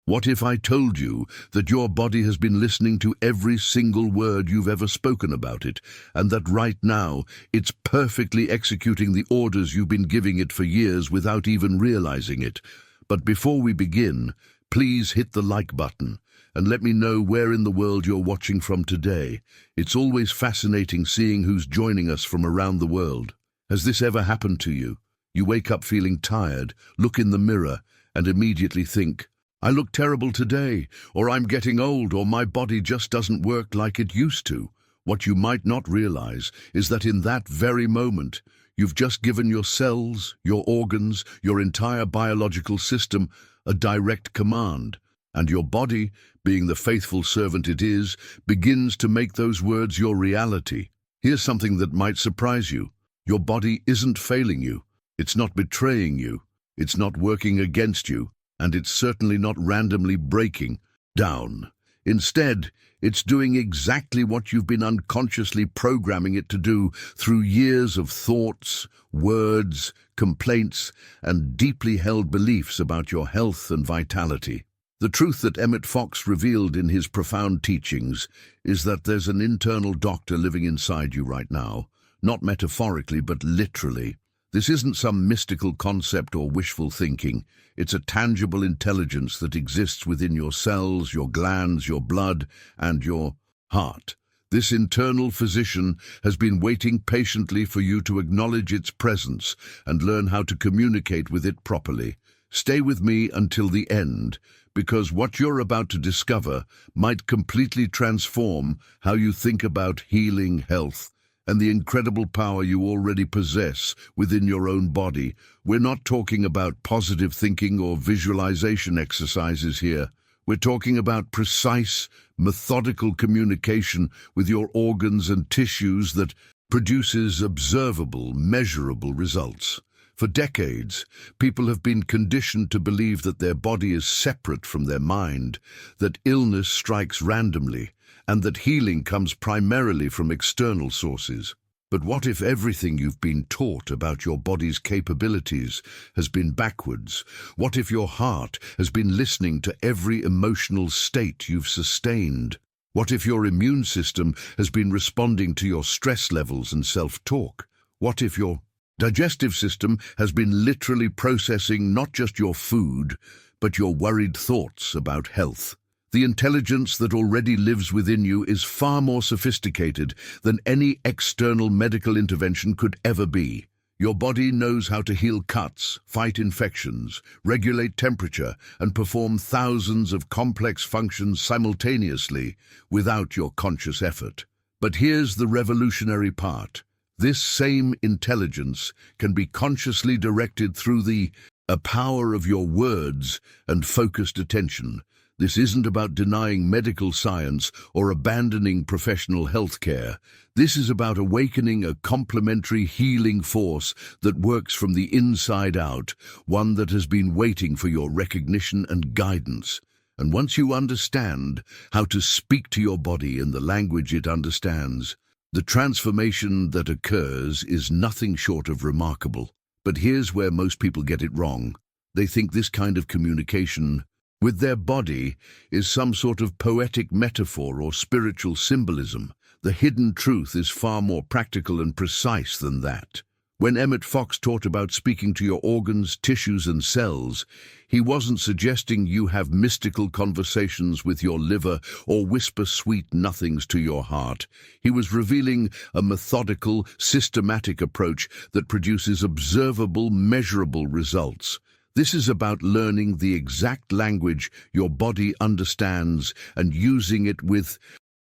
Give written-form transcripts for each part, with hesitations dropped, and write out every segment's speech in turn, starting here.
What if I told you that your body has been listening to every single word you've ever spoken about it, and that right now it's perfectly executing the orders you've been giving it for years without even realizing it? But before we begin, please hit the like button and let me know where in the world you're watching from today. It's always fascinating seeing who's joining us from around the world. Has this ever happened to you? You wake up feeling tired, look in the mirror, and immediately think, I look terrible today, or I'm getting old, or my body just doesn't work like it used to. What you might not realize is that in that very moment, you've just given your cells, your organs, your entire biological system a direct command, and your body, being the faithful servant it is, begins to make those words your reality. Here's something that might surprise you. Your body isn't failing you. It's not betraying you. It's not working against you. And it's certainly not randomly breaking down. Instead, it's doing exactly what you've been unconsciously programming it to do through years of thoughts, words, complaints, and deeply held beliefs about your health and vitality. The truth that Emmet Fox revealed in his profound teachings is that there's an internal doctor living inside you right now, not metaphorically but literally. This isn't some mystical concept or wishful thinking. It's a tangible intelligence that exists within your cells, your glands, your blood, and your heart. This internal physician has been waiting patiently for you to acknowledge its presence and learn how to communicate with it properly. Stay with me until the end, because what you're about to discover might completely transform how you think about healing, health, and the incredible power you already possess within your own body. We're not talking about positive thinking or visualization exercises here. We're talking about precise, methodical communication with your organs and tissues that produces observable, measurable results. For decades, people have been conditioned to believe that their body is separate from their mind, that illness strikes randomly, and that healing comes primarily from external sources. But what if everything you've been taught about your body's capabilities has been backwards? What if your heart has been listening to every emotional state you've sustained? What if your immune system has been responding to your stress levels and self-talk? What if your digestive system has been literally processing not just your food, but your worried thoughts about health? The intelligence that already lives within you is far more sophisticated than any external medical intervention could ever be. Your body knows how to heal cuts, fight infections, regulate temperature, and perform thousands of complex functions simultaneously without your conscious effort. But here's the revolutionary part. This same intelligence can be consciously directed through the power of your words and focused attention. This isn't about denying medical science or abandoning professional health care. This is about awakening a complementary healing force that works from the inside out, one that has been waiting for your recognition and guidance. And once you understand how to speak to your body in the language it understands, the transformation that occurs is nothing short of remarkable. But here's where most people get it wrong. They think this kind of communication with their body is some sort of poetic metaphor or spiritual symbolism. The hidden truth is far more practical and precise than that. When Emmet Fox taught about speaking to your organs, tissues, and cells, he wasn't suggesting you have mystical conversations with your liver or whisper sweet nothings to your heart. He was revealing a methodical, systematic approach that produces observable, measurable results. This is about learning the exact language your body understands and using it with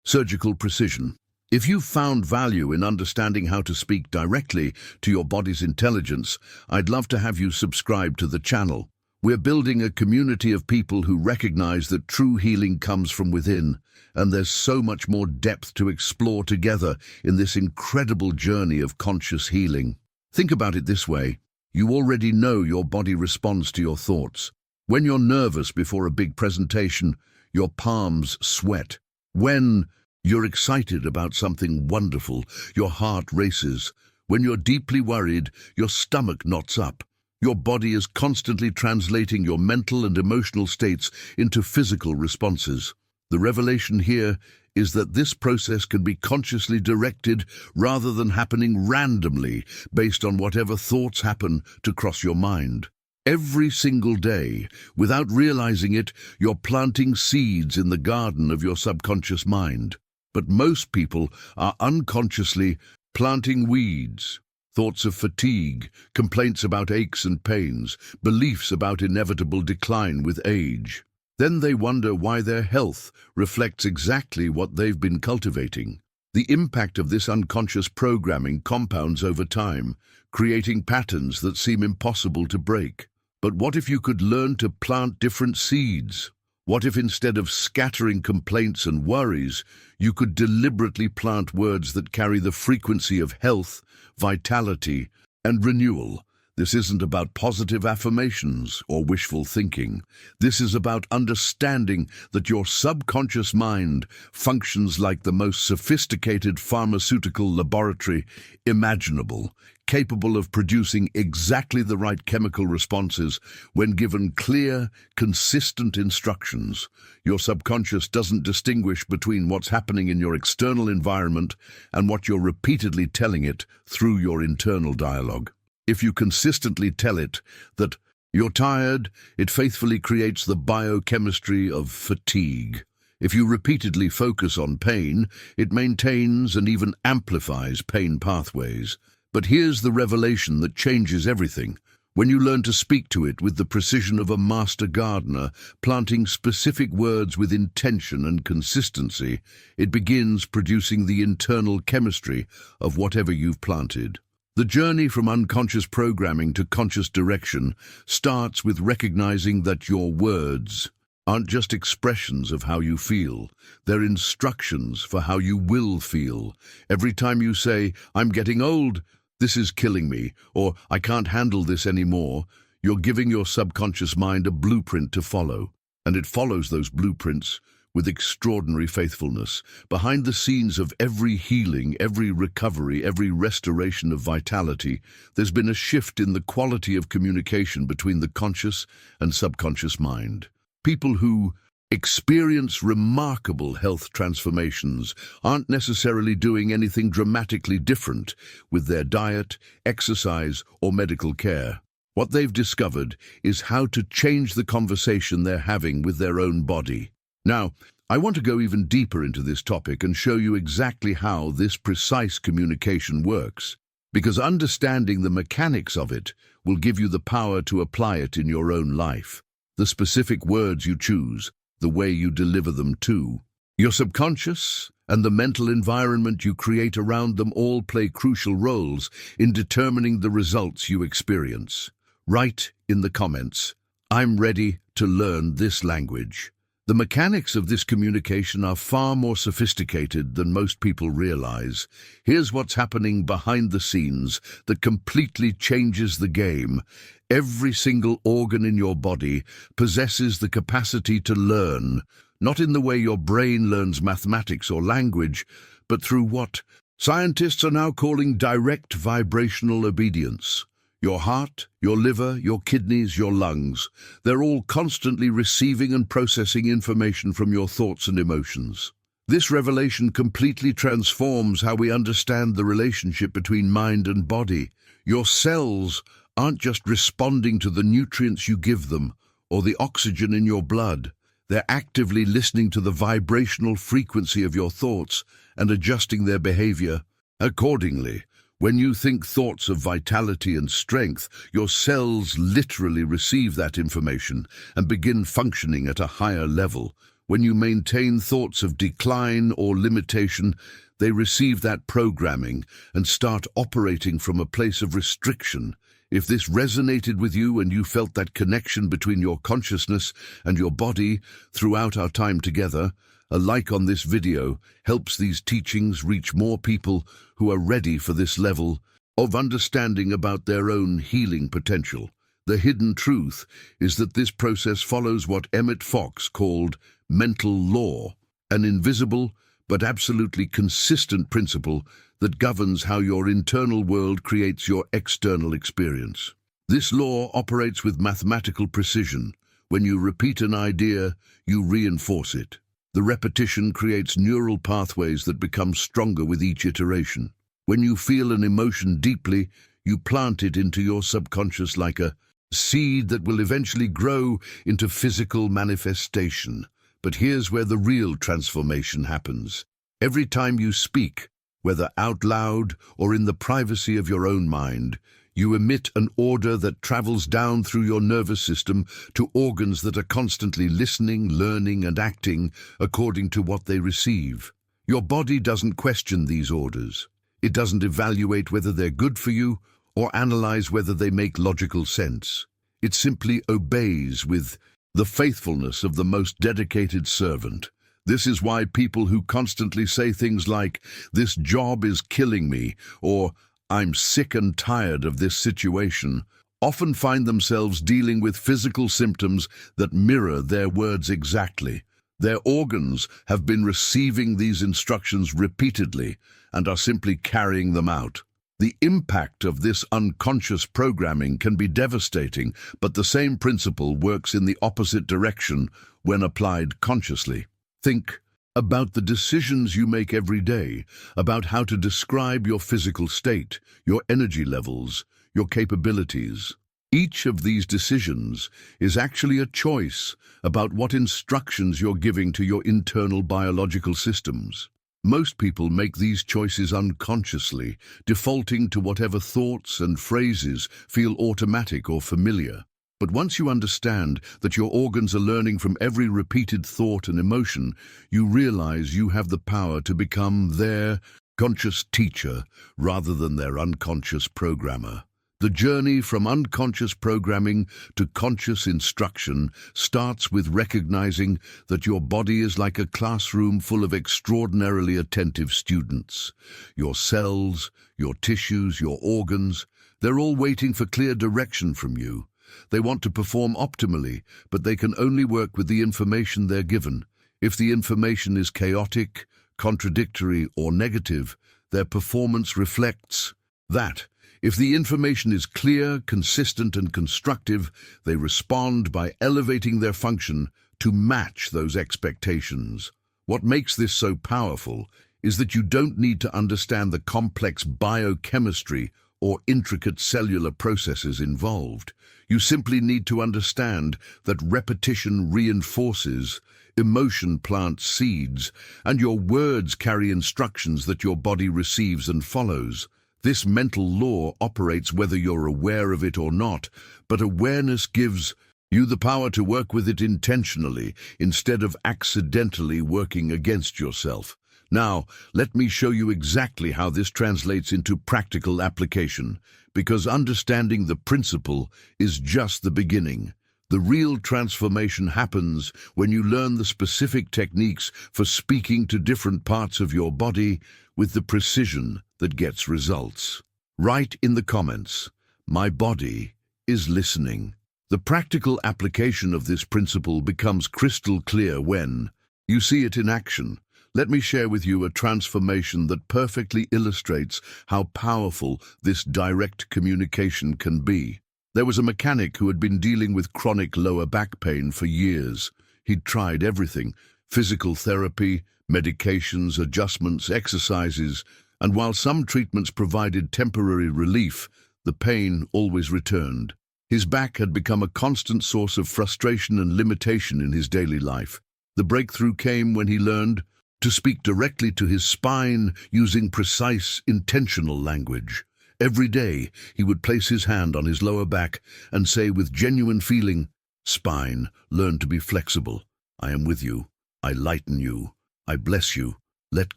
surgical precision. If you've found value in understanding how to speak directly to your body's intelligence, I'd love to have you subscribe to the channel. We're building a community of people who recognize that true healing comes from within, and there's so much more depth to explore together in this incredible journey of conscious healing. Think about it this way. You already know your body responds to your thoughts. When you're nervous before a big presentation, your palms sweat. When you're excited about something wonderful, your heart races. When you're deeply worried, your stomach knots up. Your body is constantly translating your mental and emotional states into physical responses. The revelation here is that this process can be consciously directed rather than happening randomly based on whatever thoughts happen to cross your mind. Every single day, without realizing it, you're planting seeds in the garden of your subconscious mind. But most people are unconsciously planting weeds. Thoughts of fatigue, complaints about aches and pains, beliefs about inevitable decline with age. Then they wonder why their health reflects exactly what they've been cultivating. The impact of this unconscious programming compounds over time, creating patterns that seem impossible to break. But what if you could learn to plant different seeds? What if instead of scattering complaints and worries, you could deliberately plant words that carry the frequency of health, vitality, and renewal? This isn't about positive affirmations or wishful thinking. This is about understanding that your subconscious mind functions like the most sophisticated pharmaceutical laboratory imaginable, capable of producing exactly the right chemical responses when given clear, consistent instructions. Your subconscious doesn't distinguish between what's happening in your external environment and what you're repeatedly telling it through your internal dialogue. If you consistently tell it that you're tired, it faithfully creates the biochemistry of fatigue. If you repeatedly focus on pain, it maintains and even amplifies pain pathways. But here's the revelation that changes everything. When you learn to speak to it with the precision of a master gardener, planting specific words with intention and consistency, it begins producing the internal chemistry of whatever you've planted. The journey from unconscious programming to conscious direction starts with recognizing that your words aren't just expressions of how you feel. They're instructions for how you will feel. Every time you say, "I'm getting old," "This is killing me," or "I can't handle this anymore," you're giving your subconscious mind a blueprint to follow. And it follows those blueprints with extraordinary faithfulness. Behind the scenes of every healing, every recovery, every restoration of vitality, there's been a shift in the quality of communication between the conscious and subconscious mind. People who experience remarkable health transformations aren't necessarily doing anything dramatically different with their diet, exercise, or medical care. What they've discovered is how to change the conversation they're having with their own body. Now, I want to go even deeper into this topic and show you exactly how this precise communication works, because understanding the mechanics of it will give you the power to apply it in your own life. The specific words you choose, the way you deliver them too. Your subconscious and the mental environment you create around them all play crucial roles in determining the results you experience. Write in the comments, "I'm ready to learn this language." The mechanics of this communication are far more sophisticated than most people realize. Here's what's happening behind the scenes that completely changes the game. Every single organ in your body possesses the capacity to learn, not in the way your brain learns mathematics or language, but through what scientists are now calling direct vibrational obedience. Your heart, your liver, your kidneys, your lungs, they're all constantly receiving and processing information from your thoughts and emotions. This revelation completely transforms how we understand the relationship between mind and body. Your cells aren't just responding to the nutrients you give them or the oxygen in your blood. They're actively listening to the vibrational frequency of your thoughts and adjusting their behavior accordingly. When you think thoughts of vitality and strength, your cells literally receive that information and begin functioning at a higher level. When you maintain thoughts of decline or limitation, they receive that programming and start operating from a place of restriction. If this resonated with you and you felt that connection between your consciousness and your body throughout our time together, a like on this video helps these teachings reach more people who are ready for this level of understanding about their own healing potential. The hidden truth is that this process follows what Emmet Fox called mental law, an invisible but absolutely consistent principle that governs how your internal world creates your external experience. This law operates with mathematical precision. When you repeat an idea, you reinforce it. The repetition creates neural pathways that become stronger with each iteration. When you feel an emotion deeply, you plant it into your subconscious like a seed that will eventually grow into physical manifestation. But here's where the real transformation happens. Every time you speak, whether out loud or in the privacy of your own mind, you emit an order that travels down through your nervous system to organs that are constantly listening, learning, and acting according to what they receive. Your body doesn't question these orders. It doesn't evaluate whether they're good for you or analyze whether they make logical sense. It simply obeys with the faithfulness of the most dedicated servant. This is why people who constantly say things like, "This job is killing me," or "I'm sick and tired of this situation," often find themselves dealing with physical symptoms that mirror their words exactly. Their organs have been receiving these instructions repeatedly and are simply carrying them out. The impact of this unconscious programming can be devastating, but the same principle works in the opposite direction when applied consciously. Think about the decisions you make every day, about how to describe your physical state, your energy levels, your capabilities. Each of these decisions is actually a choice about what instructions you're giving to your internal biological systems. Most people make these choices unconsciously, defaulting to whatever thoughts and phrases feel automatic or familiar. But once you understand that your organs are learning from every repeated thought and emotion, you realize you have the power to become their conscious teacher rather than their unconscious programmer. The journey from unconscious programming to conscious instruction starts with recognizing that your body is like a classroom full of extraordinarily attentive students. Your cells, your tissues, your organs, they're all waiting for clear direction from you. They want to perform optimally, but they can only work with the information they're given. If the information is chaotic, contradictory, or negative, their performance reflects that. If the information is clear, consistent, and constructive, they respond by elevating their function to match those expectations. What makes this so powerful is that you don't need to understand the complex biochemistry or intricate cellular processes involved. You simply need to understand that repetition reinforces, emotion plants seeds, and your words carry instructions that your body receives and follows. This mental law operates whether you're aware of it or not, but awareness gives you the power to work with it intentionally instead of accidentally working against yourself. Now, let me show you exactly how this translates into practical application, because understanding the principle is just the beginning. The real transformation happens when you learn the specific techniques for speaking to different parts of your body with the precision that gets results. Write in the comments, "My body is listening." The practical application of this principle becomes crystal clear when you see it in action. Let me share with you a transformation that perfectly illustrates how powerful this direct communication can be. There was a mechanic who had been dealing with chronic lower back pain for years. He'd tried everything: physical therapy, medications, adjustments, exercises, and while some treatments provided temporary relief, the pain always returned. His back had become a constant source of frustration and limitation in his daily life. The breakthrough came when he learned to speak directly to his spine using precise, intentional language. Every day, he would place his hand on his lower back and say with genuine feeling, "Spine, learn to be flexible. I am with you. I lighten you. I bless you. Let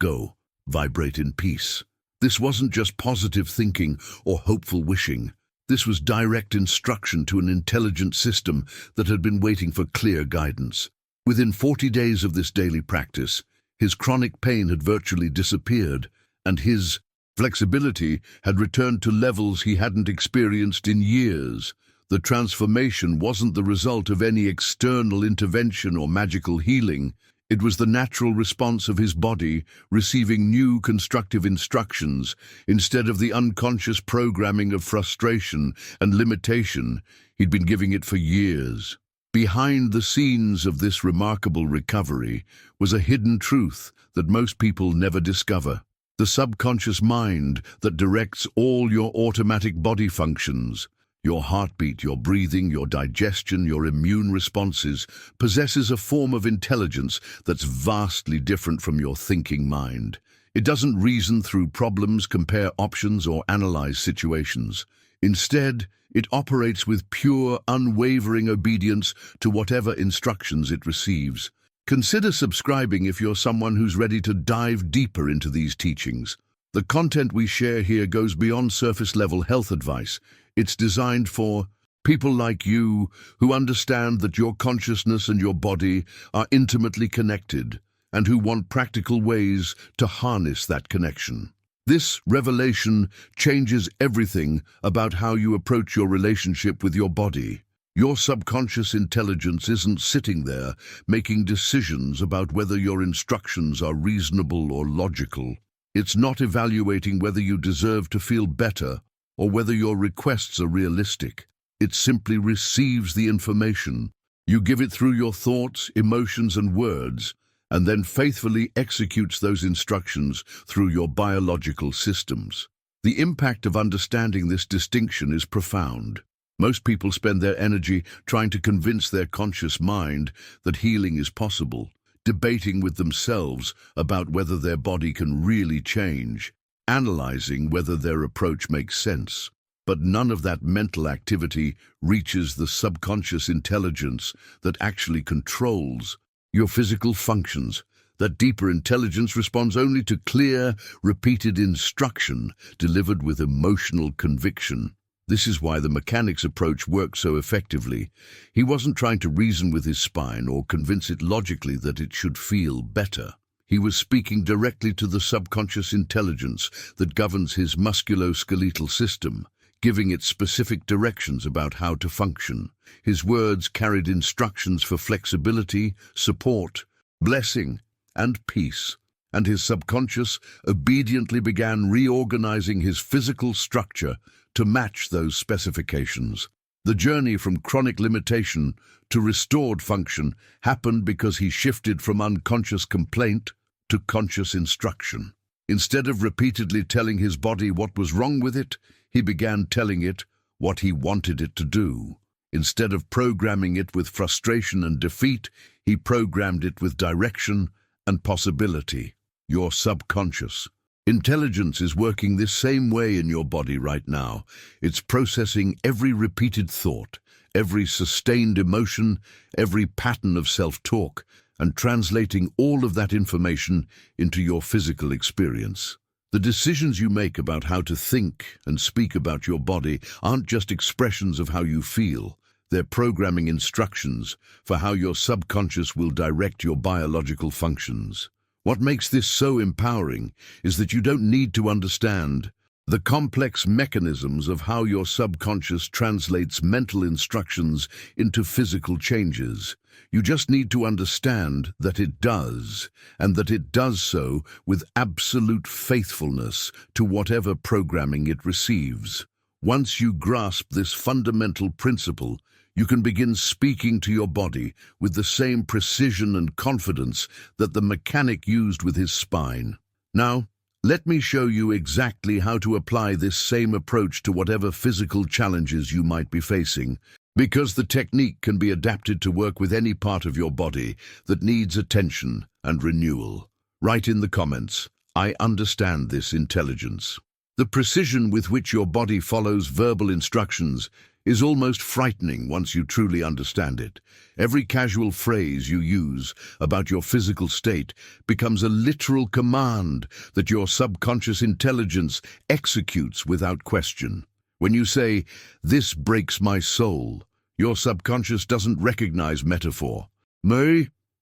go. Vibrate in peace." This wasn't just positive thinking or hopeful wishing. This was direct instruction to an intelligent system that had been waiting for clear guidance. Within 40 days of this daily practice, his chronic pain had virtually disappeared, and his flexibility had returned to levels he hadn't experienced in years. The transformation wasn't the result of any external intervention or magical healing. It was the natural response of his body receiving new constructive instructions instead of the unconscious programming of frustration and limitation he'd been giving it for years. Behind the scenes of this remarkable recovery was a hidden truth that most people never discover. The subconscious mind that directs all your automatic body functions, your heartbeat, your breathing, your digestion, your immune responses, possesses a form of intelligence that's vastly different from your thinking mind. It doesn't reason through problems, compare options, or analyze situations. Instead, it operates with pure, unwavering obedience to whatever instructions it receives. Consider subscribing if you're someone who's ready to dive deeper into these teachings. The content we share here goes beyond surface-level health advice. It's designed for people like you who understand that your consciousness and your body are intimately connected and who want practical ways to harness that connection. This revelation changes everything about how you approach your relationship with your body. Your subconscious intelligence isn't sitting there making decisions about whether your instructions are reasonable or logical. It's not evaluating whether you deserve to feel better or whether your requests are realistic. It simply receives the information. You give it through your thoughts, emotions, and words, and then faithfully executes those instructions through your biological systems. The impact of understanding this distinction is profound. Most people spend their energy trying to convince their conscious mind that healing is possible, debating with themselves about whether their body can really change, analyzing whether their approach makes sense. But none of that mental activity reaches the subconscious intelligence that actually controls your physical functions. That deeper intelligence responds only to clear, repeated instruction delivered with emotional conviction. This is why the mechanic's approach worked so effectively. He wasn't trying to reason with his spine or convince it logically that it should feel better. He was speaking directly to the subconscious intelligence that governs his musculoskeletal system, giving it specific directions about how to function. His words carried instructions for flexibility, support, blessing, and peace, and his subconscious obediently began reorganizing his physical structure to match those specifications. The journey from chronic limitation to restored function happened because he shifted from unconscious complaint to conscious instruction. Instead of repeatedly telling his body what was wrong with it, he began telling it what he wanted it to do. Instead of programming it with frustration and defeat, he programmed it with direction and possibility. Your subconscious intelligence is working this same way in your body right now. It's processing every repeated thought, every sustained emotion, every pattern of self-talk, and translating all of that information into your physical experience. The decisions you make about how to think and speak about your body aren't just expressions of how you feel. They're programming instructions for how your subconscious will direct your biological functions. What makes this so empowering is that you don't need to understand the complex mechanisms of how your subconscious translates mental instructions into physical changes. You just need to understand that it does, and that it does so with absolute faithfulness to whatever programming it receives. Once you grasp this fundamental principle, you can begin speaking to your body with the same precision and confidence that the mechanic used with his spine. Now, let me show you exactly how to apply this same approach to whatever physical challenges you might be facing, because the technique can be adapted to work with any part of your body that needs attention and renewal. Write in the comments, "I understand this intelligence." The precision with which your body follows verbal instructions is almost frightening once you truly understand it. Every casual phrase you use about your physical state becomes a literal command that your subconscious intelligence executes without question. When you say, "This breaks my soul," your subconscious doesn't recognize metaphor.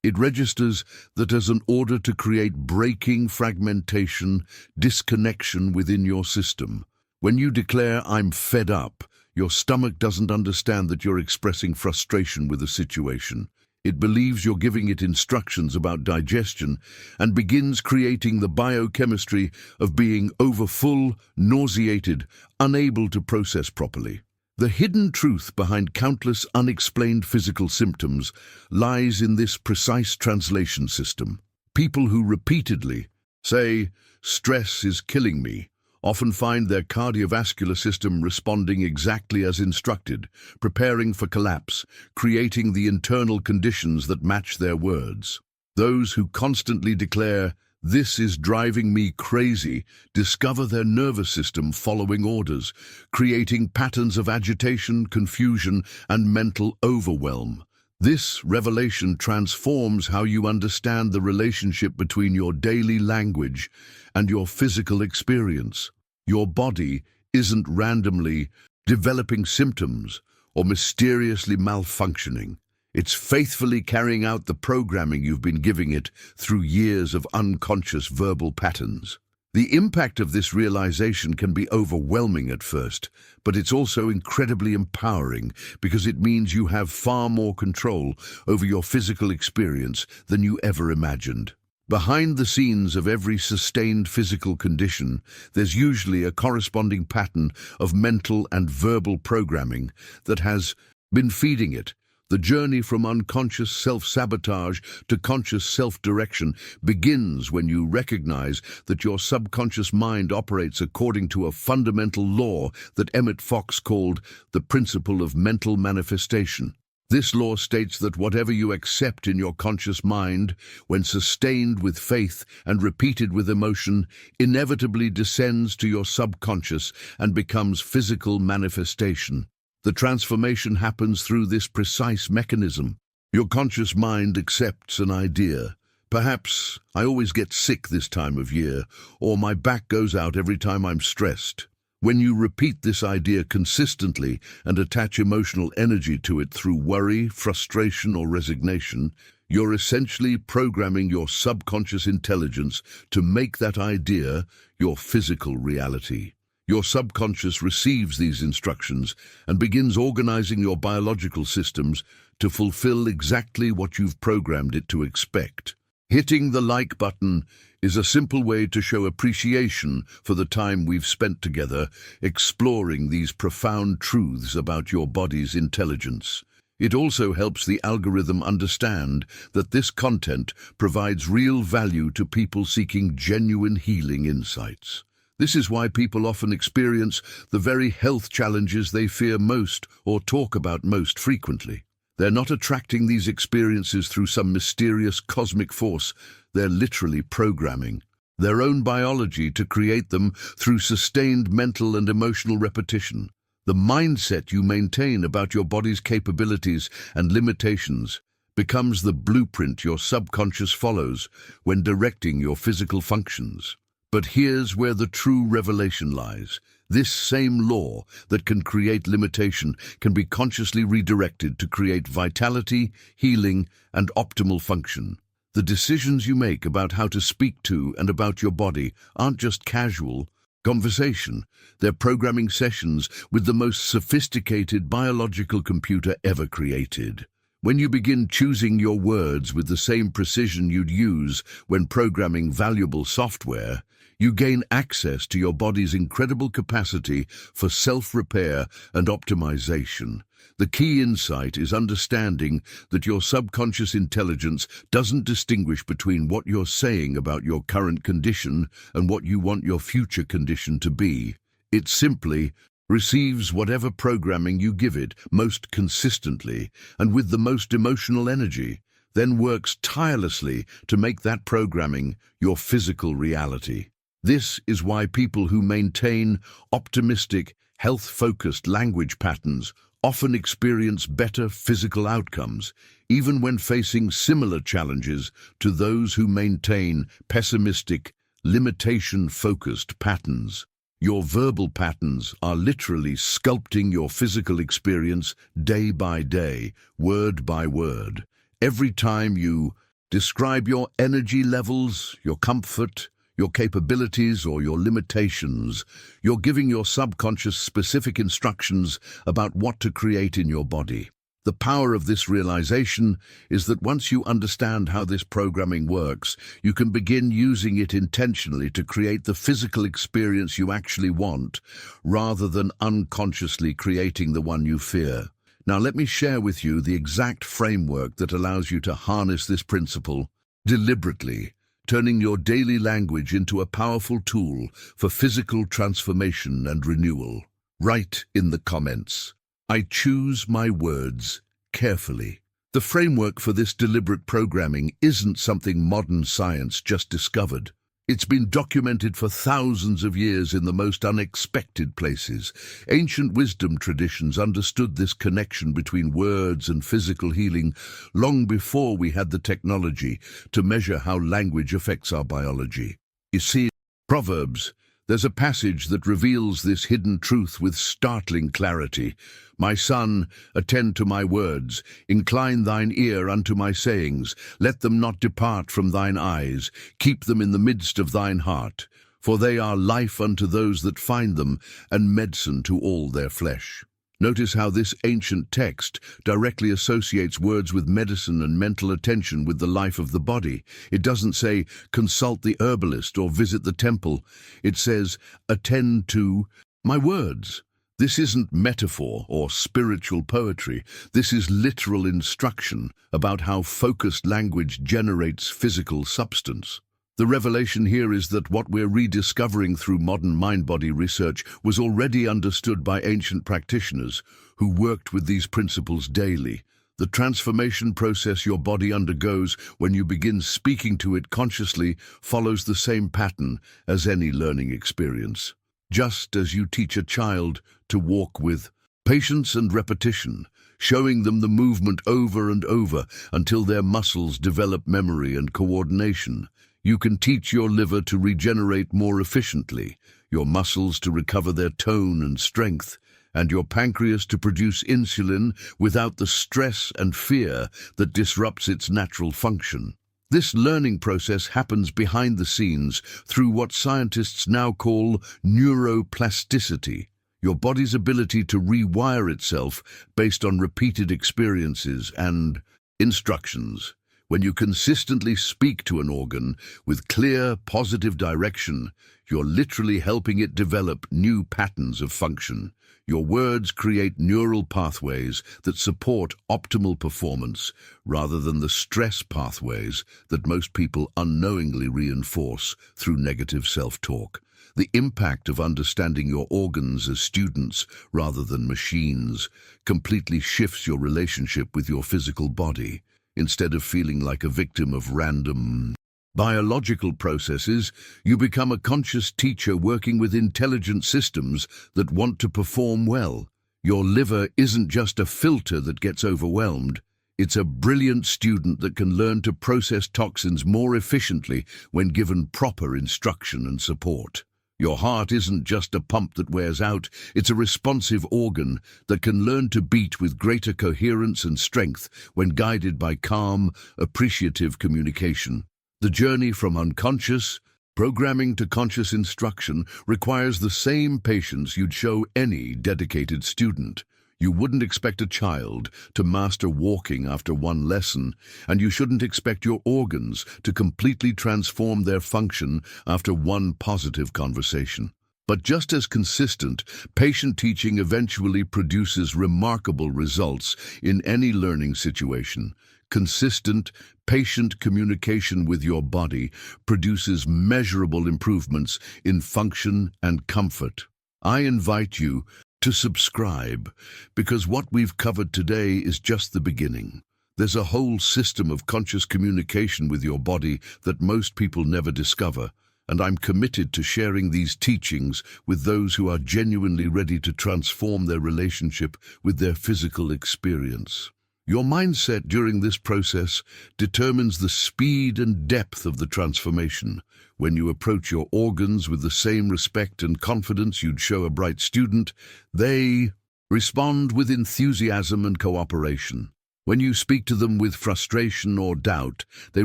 It registers that as an order to create breaking, fragmentation, disconnection within your system. When you declare, "I'm fed up," your stomach doesn't understand that you're expressing frustration with a situation. It believes you're giving it instructions about digestion and begins creating the biochemistry of being overfull, nauseated, unable to process properly. The hidden truth behind countless unexplained physical symptoms lies in this precise translation system. People who repeatedly say, "Stress is killing me," often find their cardiovascular system responding exactly as instructed, preparing for collapse, creating the internal conditions that match their words. Those who constantly declare, "This is driving me crazy," discover their nervous system following orders, creating patterns of agitation, confusion, and mental overwhelm. This revelation transforms how you understand the relationship between your daily language and your physical experience. Your body isn't randomly developing symptoms or mysteriously malfunctioning. It's faithfully carrying out the programming you've been giving it through years of unconscious verbal patterns. The impact of this realization can be overwhelming at first, but it's also incredibly empowering because it means you have far more control over your physical experience than you ever imagined. Behind the scenes of every sustained physical condition, there's usually a corresponding pattern of mental and verbal programming that has been feeding it. The journey from unconscious self-sabotage to conscious self-direction begins when you recognize that your subconscious mind operates according to a fundamental law that Emmet Fox called the principle of mental manifestation. This law states that whatever you accept in your conscious mind, when sustained with faith and repeated with emotion, inevitably descends to your subconscious and becomes physical manifestation. The transformation happens through this precise mechanism. Your conscious mind accepts an idea. Perhaps, "I always get sick this time of year," or "my back goes out every time I'm stressed." When you repeat this idea consistently and attach emotional energy to it through worry, frustration, or resignation, you're essentially programming your subconscious intelligence to make that idea your physical reality. Your subconscious receives these instructions and begins organizing your biological systems to fulfill exactly what you've programmed it to expect. Hitting the like button is a simple way to show appreciation for the time we've spent together exploring these profound truths about your body's intelligence. It also helps the algorithm understand that this content provides real value to people seeking genuine healing insights. This is why people often experience the very health challenges they fear most or talk about most frequently. They're not attracting these experiences through some mysterious cosmic force. They're literally programming their own biology to create them through sustained mental and emotional repetition. The mindset you maintain about your body's capabilities and limitations becomes the blueprint your subconscious follows when directing your physical functions. But here's where the true revelation lies. This same law that can create limitation can be consciously redirected to create vitality, healing, and optimal function. The decisions you make about how to speak to and about your body aren't just casual conversation. They're programming sessions with the most sophisticated biological computer ever created. When you begin choosing your words with the same precision you'd use when programming valuable software, you gain access to your body's incredible capacity for self-repair and optimization. The key insight is understanding that your subconscious intelligence doesn't distinguish between what you're saying about your current condition and what you want your future condition to be. It simply receives whatever programming you give it most consistently and with the most emotional energy, then works tirelessly to make that programming your physical reality. This is why people who maintain optimistic, health-focused language patterns often experience better physical outcomes, even when facing similar challenges to those who maintain pessimistic, limitation-focused patterns. Your verbal patterns are literally sculpting your physical experience day by day, word by word. Every time you describe your energy levels, your comfort, your capabilities, or your limitations, you're giving your subconscious specific instructions about what to create in your body. The power of this realization is that once you understand how this programming works, you can begin using it intentionally to create the physical experience you actually want, rather than unconsciously creating the one you fear. Now let me share with you the exact framework that allows you to harness this principle deliberately, turning your daily language into a powerful tool for physical transformation and renewal. Write in the comments, "I choose my words carefully." The framework for this deliberate programming isn't something modern science just discovered. It's been documented for thousands of years in the most unexpected places. Ancient wisdom traditions understood this connection between words and physical healing long before we had the technology to measure how language affects our biology. You see, Proverbs, there's a passage that reveals this hidden truth with startling clarity. "My son, attend to my words, incline thine ear unto my sayings, let them not depart from thine eyes, keep them in the midst of thine heart, for they are life unto those that find them, and medicine to all their flesh." Notice how this ancient text directly associates words with medicine and mental attention with the life of the body. It doesn't say, consult the herbalist or visit the temple. It says, attend to my words. This isn't metaphor or spiritual poetry. This is literal instruction about how focused language generates physical substance. The revelation here is that what we're rediscovering through modern mind-body research was already understood by ancient practitioners who worked with these principles daily. The transformation process your body undergoes when you begin speaking to it consciously follows the same pattern as any learning experience. Just as you teach a child to walk with patience and repetition, showing them the movement over and over until their muscles develop memory and coordination, you can teach your liver to regenerate more efficiently, your muscles to recover their tone and strength, and your pancreas to produce insulin without the stress and fear that disrupts its natural function. This learning process happens behind the scenes through what scientists now call neuroplasticity, your body's ability to rewire itself based on repeated experiences and instructions. When you consistently speak to an organ with clear, positive direction, you're literally helping it develop new patterns of function. Your words create neural pathways that support optimal performance rather than the stress pathways that most people unknowingly reinforce through negative self-talk. The impact of understanding your organs as students rather than machines completely shifts your relationship with your physical body. Instead of feeling like a victim of random biological processes, you become a conscious teacher working with intelligent systems that want to perform well. Your liver isn't just a filter that gets overwhelmed. It's a brilliant student that can learn to process toxins more efficiently when given proper instruction and support. Your heart isn't just a pump that wears out, it's a responsive organ that can learn to beat with greater coherence and strength when guided by calm, appreciative communication. The journey from unconscious programming to conscious instruction requires the same patience you'd show any dedicated student. You wouldn't expect a child to master walking after one lesson, and you shouldn't expect your organs to completely transform their function after one positive conversation. But just as consistent, patient teaching eventually produces remarkable results in any learning situation. Consistent, patient communication with your body produces measurable improvements in function and comfort. I invite you to subscribe, because what we've covered today is just the beginning. There's a whole system of conscious communication with your body that most people never discover, and I'm committed to sharing these teachings with those who are genuinely ready to transform their relationship with their physical experience. Your mindset during this process determines the speed and depth of the transformation. When you approach your organs with the same respect and confidence you'd show a bright student, they respond with enthusiasm and cooperation. When you speak to them with frustration or doubt, they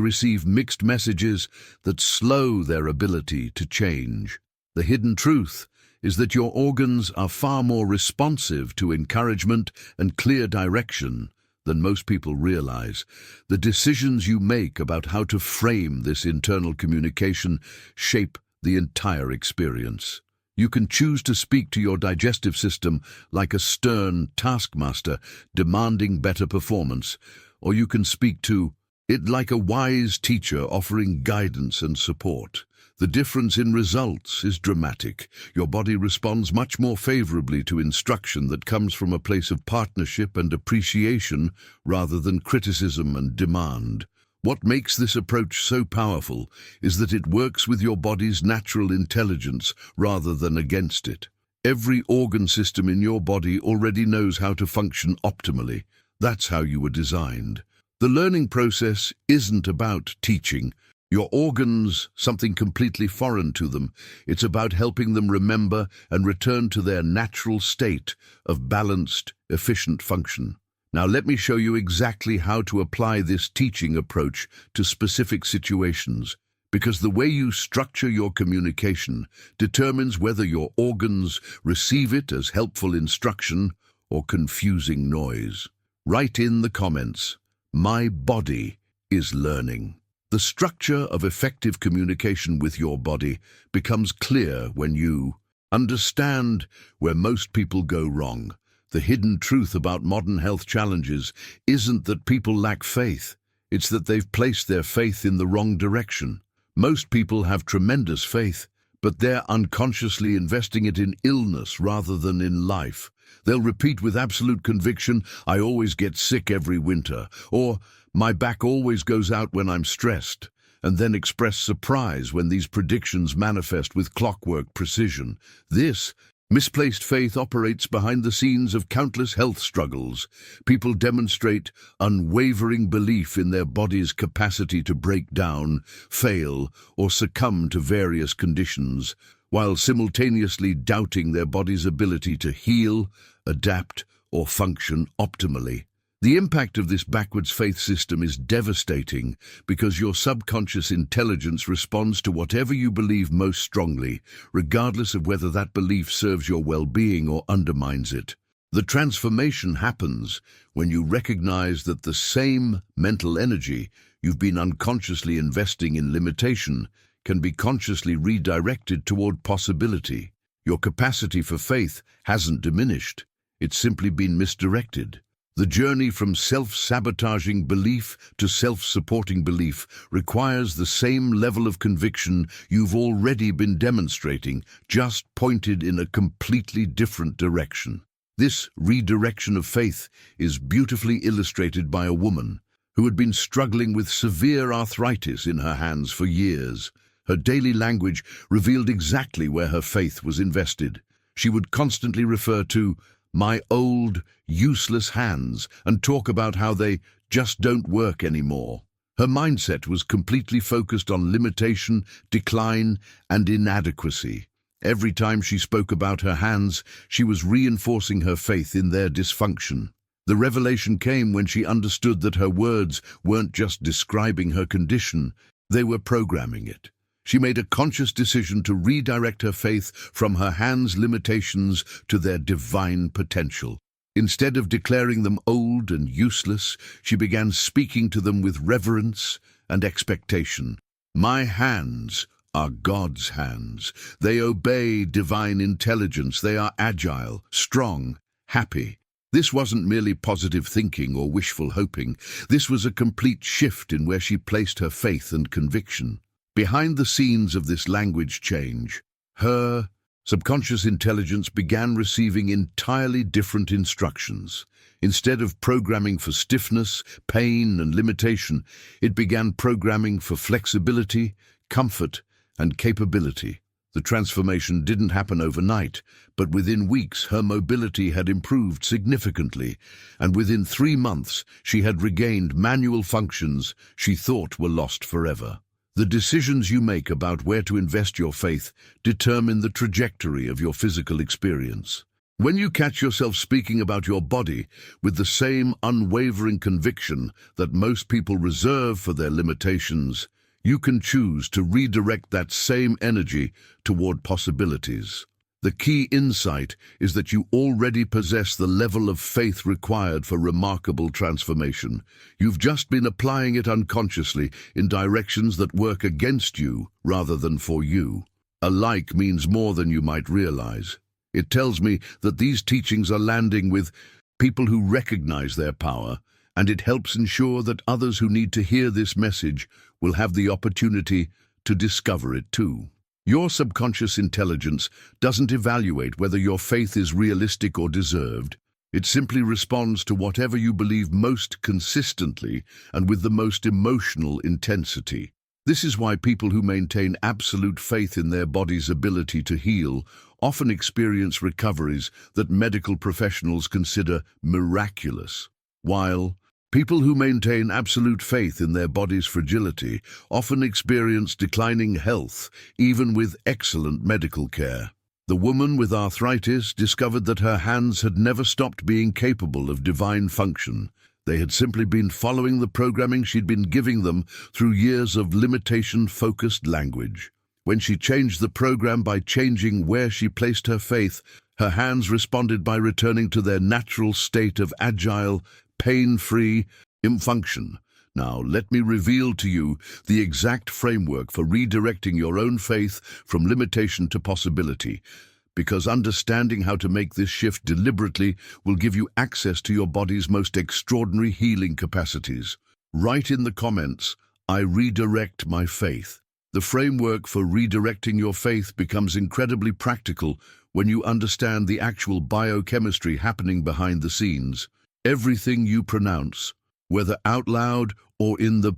receive mixed messages that slow their ability to change. The hidden truth is that your organs are far more responsive to encouragement and clear direction than most people realize. The decisions you make about how to frame this internal communication shape the entire experience. You can choose to speak to your digestive system like a stern taskmaster demanding better performance, or you can speak to it like a wise teacher offering guidance and support. The difference in results is dramatic. Your body responds much more favorably to instruction that comes from a place of partnership and appreciation rather than criticism and demand. What makes this approach so powerful is that it works with your body's natural intelligence rather than against it. Every organ system in your body already knows how to function optimally. That's how you were designed. The learning process isn't about teaching your organs something completely foreign to them. It's about helping them remember and return to their natural state of balanced, efficient function. Now let me show you exactly how to apply this teaching approach to specific situations, because the way you structure your communication determines whether your organs receive it as helpful instruction or confusing noise. Write in the comments, "My body is learning." The structure of effective communication with your body becomes clear when you understand where most people go wrong. The hidden truth about modern health challenges isn't that people lack faith, it's that they've placed their faith in the wrong direction. Most people have tremendous faith, but they're unconsciously investing it in illness rather than in life. They'll repeat with absolute conviction, "I always get sick every winter," or "My back always goes out when I'm stressed," and then express surprise when these predictions manifest with clockwork precision. This misplaced faith operates behind the scenes of countless health struggles. People demonstrate unwavering belief in their body's capacity to break down, fail, or succumb to various conditions, while simultaneously doubting their body's ability to heal, adapt, or function optimally. The impact of this backwards faith system is devastating because your subconscious intelligence responds to whatever you believe most strongly, regardless of whether that belief serves your well-being or undermines it. The transformation happens when you recognize that the same mental energy you've been unconsciously investing in limitation can be consciously redirected toward possibility. Your capacity for faith hasn't diminished, it's simply been misdirected. The journey from self-sabotaging belief to self-supporting belief requires the same level of conviction you've already been demonstrating, just pointed in a completely different direction. This redirection of faith is beautifully illustrated by a woman who had been struggling with severe arthritis in her hands for years. Her daily language revealed exactly where her faith was invested. She would constantly refer to "my old, useless hands" and talk about how they just don't work anymore. Her mindset was completely focused on limitation, decline, and inadequacy. Every time she spoke about her hands, she was reinforcing her faith in their dysfunction. The revelation came when she understood that her words weren't just describing her condition, they were programming it. She made a conscious decision to redirect her faith from her hands' limitations to their divine potential. Instead of declaring them old and useless, she began speaking to them with reverence and expectation. "My hands are God's hands. They obey divine intelligence. They are agile, strong, happy." This wasn't merely positive thinking or wishful hoping. This was a complete shift in where she placed her faith and conviction. Behind the scenes of this language change, her subconscious intelligence began receiving entirely different instructions. Instead of programming for stiffness, pain, and limitation, it began programming for flexibility, comfort, and capability. The transformation didn't happen overnight, but within weeks her mobility had improved significantly, and within 3 months she had regained manual functions she thought were lost forever. The decisions you make about where to invest your faith determine the trajectory of your physical experience. When you catch yourself speaking about your body with the same unwavering conviction that most people reserve for their limitations, you can choose to redirect that same energy toward possibilities. The key insight is that you already possess the level of faith required for remarkable transformation. You've just been applying it unconsciously in directions that work against you rather than for you. A like means more than you might realize. It tells me that these teachings are landing with people who recognize their power, and it helps ensure that others who need to hear this message will have the opportunity to discover it too. Your subconscious intelligence doesn't evaluate whether your faith is realistic or deserved. It simply responds to whatever you believe most consistently and with the most emotional intensity. This is why people who maintain absolute faith in their body's ability to heal often experience recoveries that medical professionals consider miraculous, while people who maintain absolute faith in their body's fragility often experience declining health, even with excellent medical care. The woman with arthritis discovered that her hands had never stopped being capable of divine function. They had simply been following the programming she'd been giving them through years of limitation-focused language. When she changed the program by changing where she placed her faith, her hands responded by returning to their natural state of agile, pain-free function. Now, let me reveal to you the exact framework for redirecting your own faith from limitation to possibility, because understanding how to make this shift deliberately will give you access to your body's most extraordinary healing capacities. Write in the comments, "I redirect my faith." The framework for redirecting your faith becomes incredibly practical when you understand the actual biochemistry happening behind the scenes. Everything you pronounce, whether out loud or in the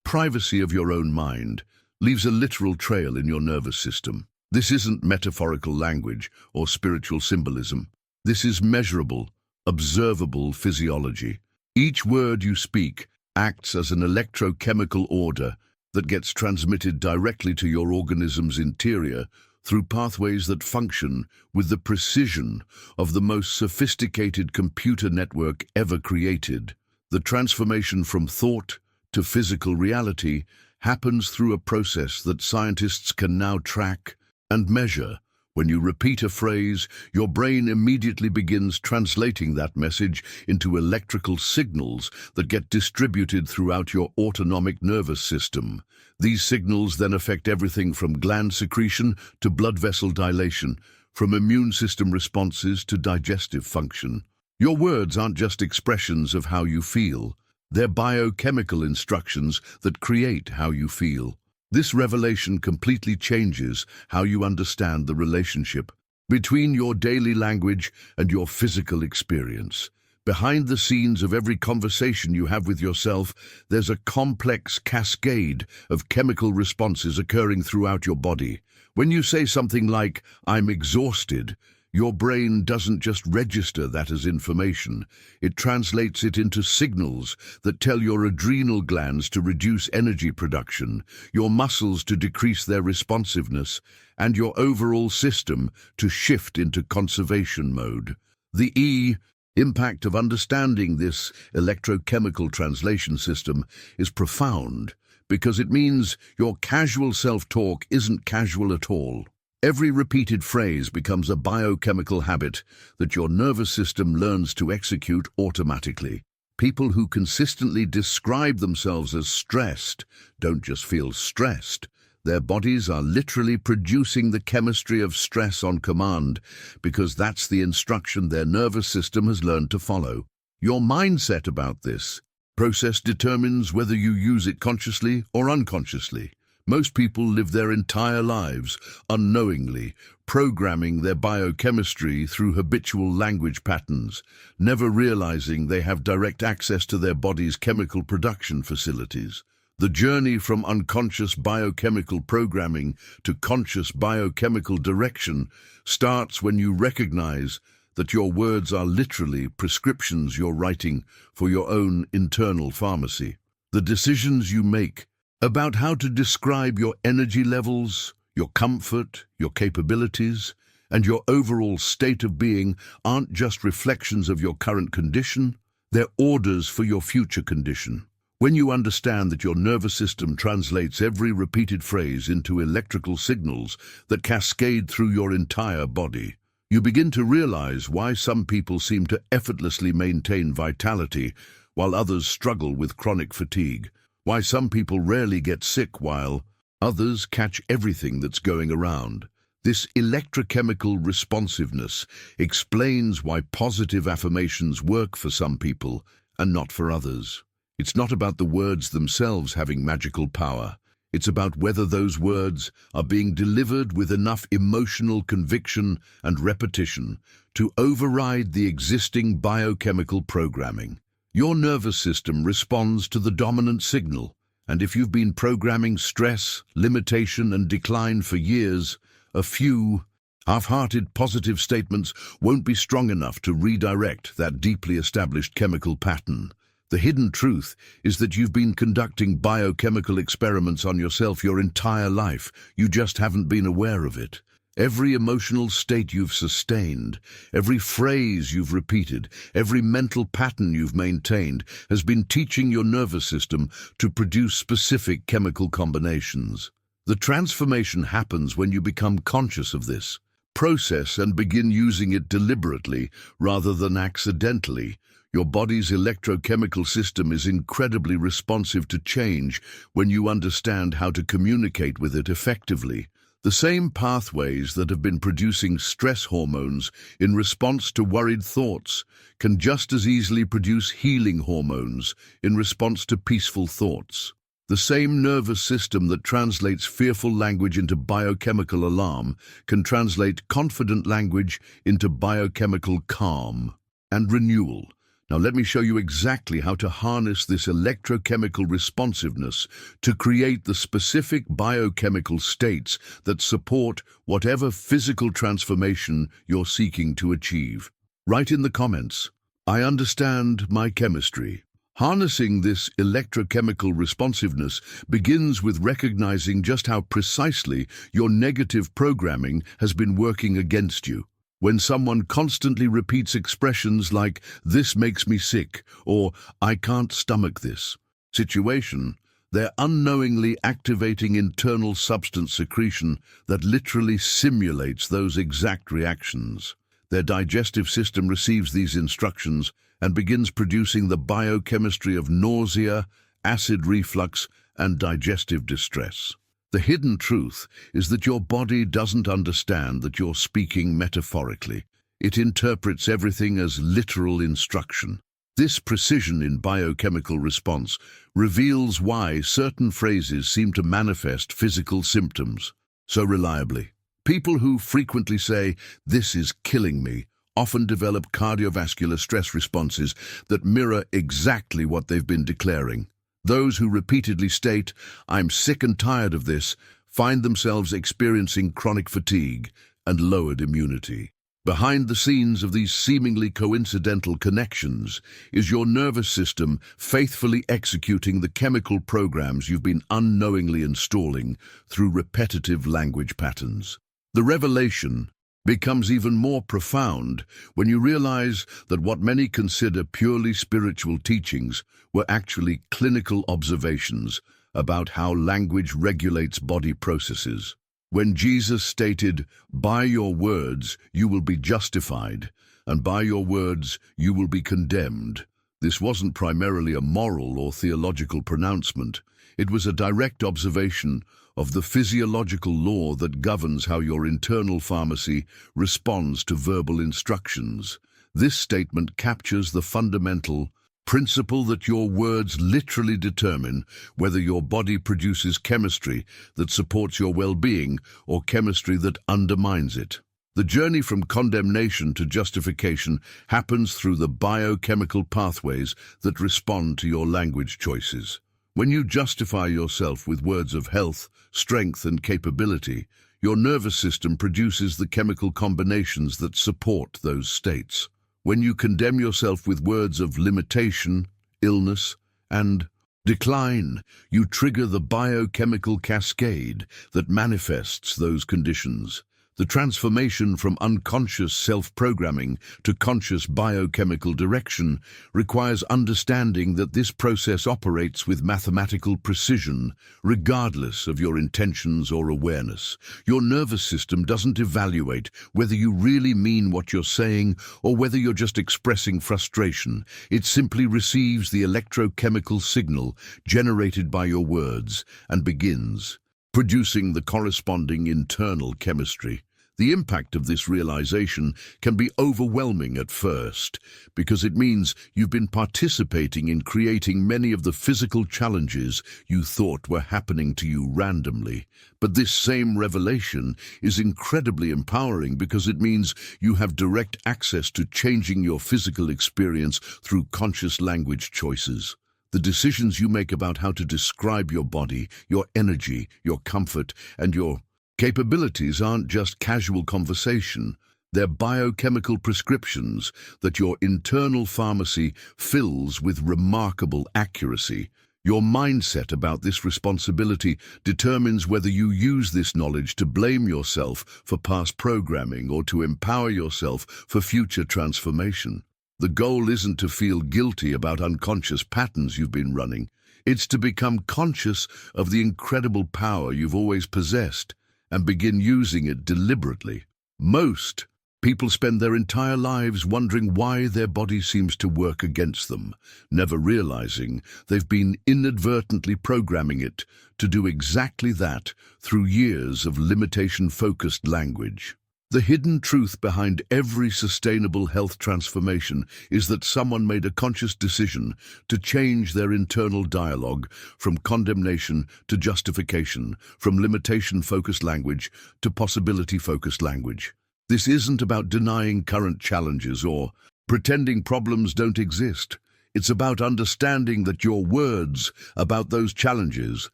privacy of your own mind, leaves a literal trail in your nervous system. This isn't metaphorical language or spiritual symbolism. This is measurable, observable physiology. Each word you speak acts as an electrochemical order that gets transmitted directly to your organism's interior through pathways that function with the precision of the most sophisticated computer network ever created. The transformation from thought to physical reality happens through a process that scientists can now track and measure. When you repeat a phrase, your brain immediately begins translating that message into electrical signals that get distributed throughout your autonomic nervous system. These signals then affect everything from gland secretion to blood vessel dilation, from immune system responses to digestive function. Your words aren't just expressions of how you feel. They're biochemical instructions that create how you feel. This revelation completely changes how you understand the relationship between your daily language and your physical experience. Behind the scenes of every conversation you have with yourself, there's a complex cascade of chemical responses occurring throughout your body. When you say something like, "I'm exhausted," your brain doesn't just register that as information. It translates it into signals that tell your adrenal glands to reduce energy production, your muscles to decrease their responsiveness, and your overall system to shift into conservation mode. The impact of understanding this electrochemical translation system is profound, because it means your casual self-talk isn't casual at all. Every repeated phrase becomes a biochemical habit that your nervous system learns to execute automatically. People who consistently describe themselves as stressed don't just feel stressed. Their bodies are literally producing the chemistry of stress on command, because that's the instruction their nervous system has learned to follow. Your mindset about this process determines whether you use it consciously or unconsciously. Most people live their entire lives unknowingly, programming their biochemistry through habitual language patterns, never realizing they have direct access to their body's chemical production facilities. The journey from unconscious biochemical programming to conscious biochemical direction starts when you recognize that your words are literally prescriptions you're writing for your own internal pharmacy. The decisions you make about how to describe your energy levels, your comfort, your capabilities, and your overall state of being aren't just reflections of your current condition, they're orders for your future condition. When you understand that your nervous system translates every repeated phrase into electrical signals that cascade through your entire body, you begin to realize why some people seem to effortlessly maintain vitality while others struggle with chronic fatigue, why some people rarely get sick while others catch everything that's going around. This electrochemical responsiveness explains why positive affirmations work for some people and not for others. It's not about the words themselves having magical power. It's about whether those words are being delivered with enough emotional conviction and repetition to override the existing biochemical programming. Your nervous system responds to the dominant signal, and if you've been programming stress, limitation, and decline for years, a few half-hearted positive statements won't be strong enough to redirect that deeply established chemical pattern. The hidden truth is that you've been conducting biochemical experiments on yourself your entire life. You just haven't been aware of it. Every emotional state you've sustained, every phrase you've repeated, every mental pattern you've maintained has been teaching your nervous system to produce specific chemical combinations. The transformation happens when you become conscious of this process and begin using it deliberately rather than accidentally. Your body's electrochemical system is incredibly responsive to change when you understand how to communicate with it effectively. The same pathways that have been producing stress hormones in response to worried thoughts can just as easily produce healing hormones in response to peaceful thoughts. The same nervous system that translates fearful language into biochemical alarm can translate confident language into biochemical calm and renewal. Now let me show you exactly how to harness this electrochemical responsiveness to create the specific biochemical states that support whatever physical transformation you're seeking to achieve. Write in the comments, "I understand my chemistry." Harnessing this electrochemical responsiveness begins with recognizing just how precisely your negative programming has been working against you. When someone constantly repeats expressions like, "This makes me sick," or "I can't stomach this" situation, they're unknowingly activating internal substance secretion that literally simulates those exact reactions. Their digestive system receives these instructions and begins producing the biochemistry of nausea, acid reflux, and digestive distress. The hidden truth is that your body doesn't understand that you're speaking metaphorically. It interprets everything as literal instruction. This precision in biochemical response reveals why certain phrases seem to manifest physical symptoms so reliably. People who frequently say, "This is killing me," often develop cardiovascular stress responses that mirror exactly what they've been declaring. Those who repeatedly state, "I'm sick and tired of this," find themselves experiencing chronic fatigue and lowered immunity. Behind the scenes of these seemingly coincidental connections is your nervous system faithfully executing the chemical programs you've been unknowingly installing through repetitive language patterns. The revelation becomes even more profound when you realize that what many consider purely spiritual teachings were actually clinical observations about how language regulates body processes. When Jesus stated, "By your words you will be justified, and by your words you will be condemned," this wasn't primarily a moral or theological pronouncement. It was a direct observation of the physiological law that governs how your internal pharmacy responds to verbal instructions. This statement captures the fundamental principle that your words literally determine whether your body produces chemistry that supports your well-being or chemistry that undermines it. The journey from condemnation to justification happens through the biochemical pathways that respond to your language choices. When you justify yourself with words of health, strength, and capability, your nervous system produces the chemical combinations that support those states. When you condemn yourself with words of limitation, illness, and decline, you trigger the biochemical cascade that manifests those conditions. The transformation from unconscious self-programming to conscious biochemical direction requires understanding that this process operates with mathematical precision, regardless of your intentions or awareness. Your nervous system doesn't evaluate whether you really mean what you're saying or whether you're just expressing frustration. It simply receives the electrochemical signal generated by your words and begins producing the corresponding internal chemistry. The impact of this realization can be overwhelming at first, because it means you've been participating in creating many of the physical challenges you thought were happening to you randomly. But this same revelation is incredibly empowering because it means you have direct access to changing your physical experience through conscious language choices. The decisions you make about how to describe your body, your energy, your comfort, and your capabilities aren't just casual conversation. They're biochemical prescriptions that your internal pharmacy fills with remarkable accuracy. Your mindset about this responsibility determines whether you use this knowledge to blame yourself for past programming or to empower yourself for future transformation. The goal isn't to feel guilty about unconscious patterns you've been running. It's to become conscious of the incredible power you've always possessed and begin using it deliberately. Most people spend their entire lives wondering why their body seems to work against them, never realizing they've been inadvertently programming it to do exactly that through years of limitation-focused language. The hidden truth behind every sustainable health transformation is that someone made a conscious decision to change their internal dialogue from condemnation to justification, from limitation-focused language to possibility-focused language. This isn't about denying current challenges or pretending problems don't exist. It's about understanding that your words about those challenges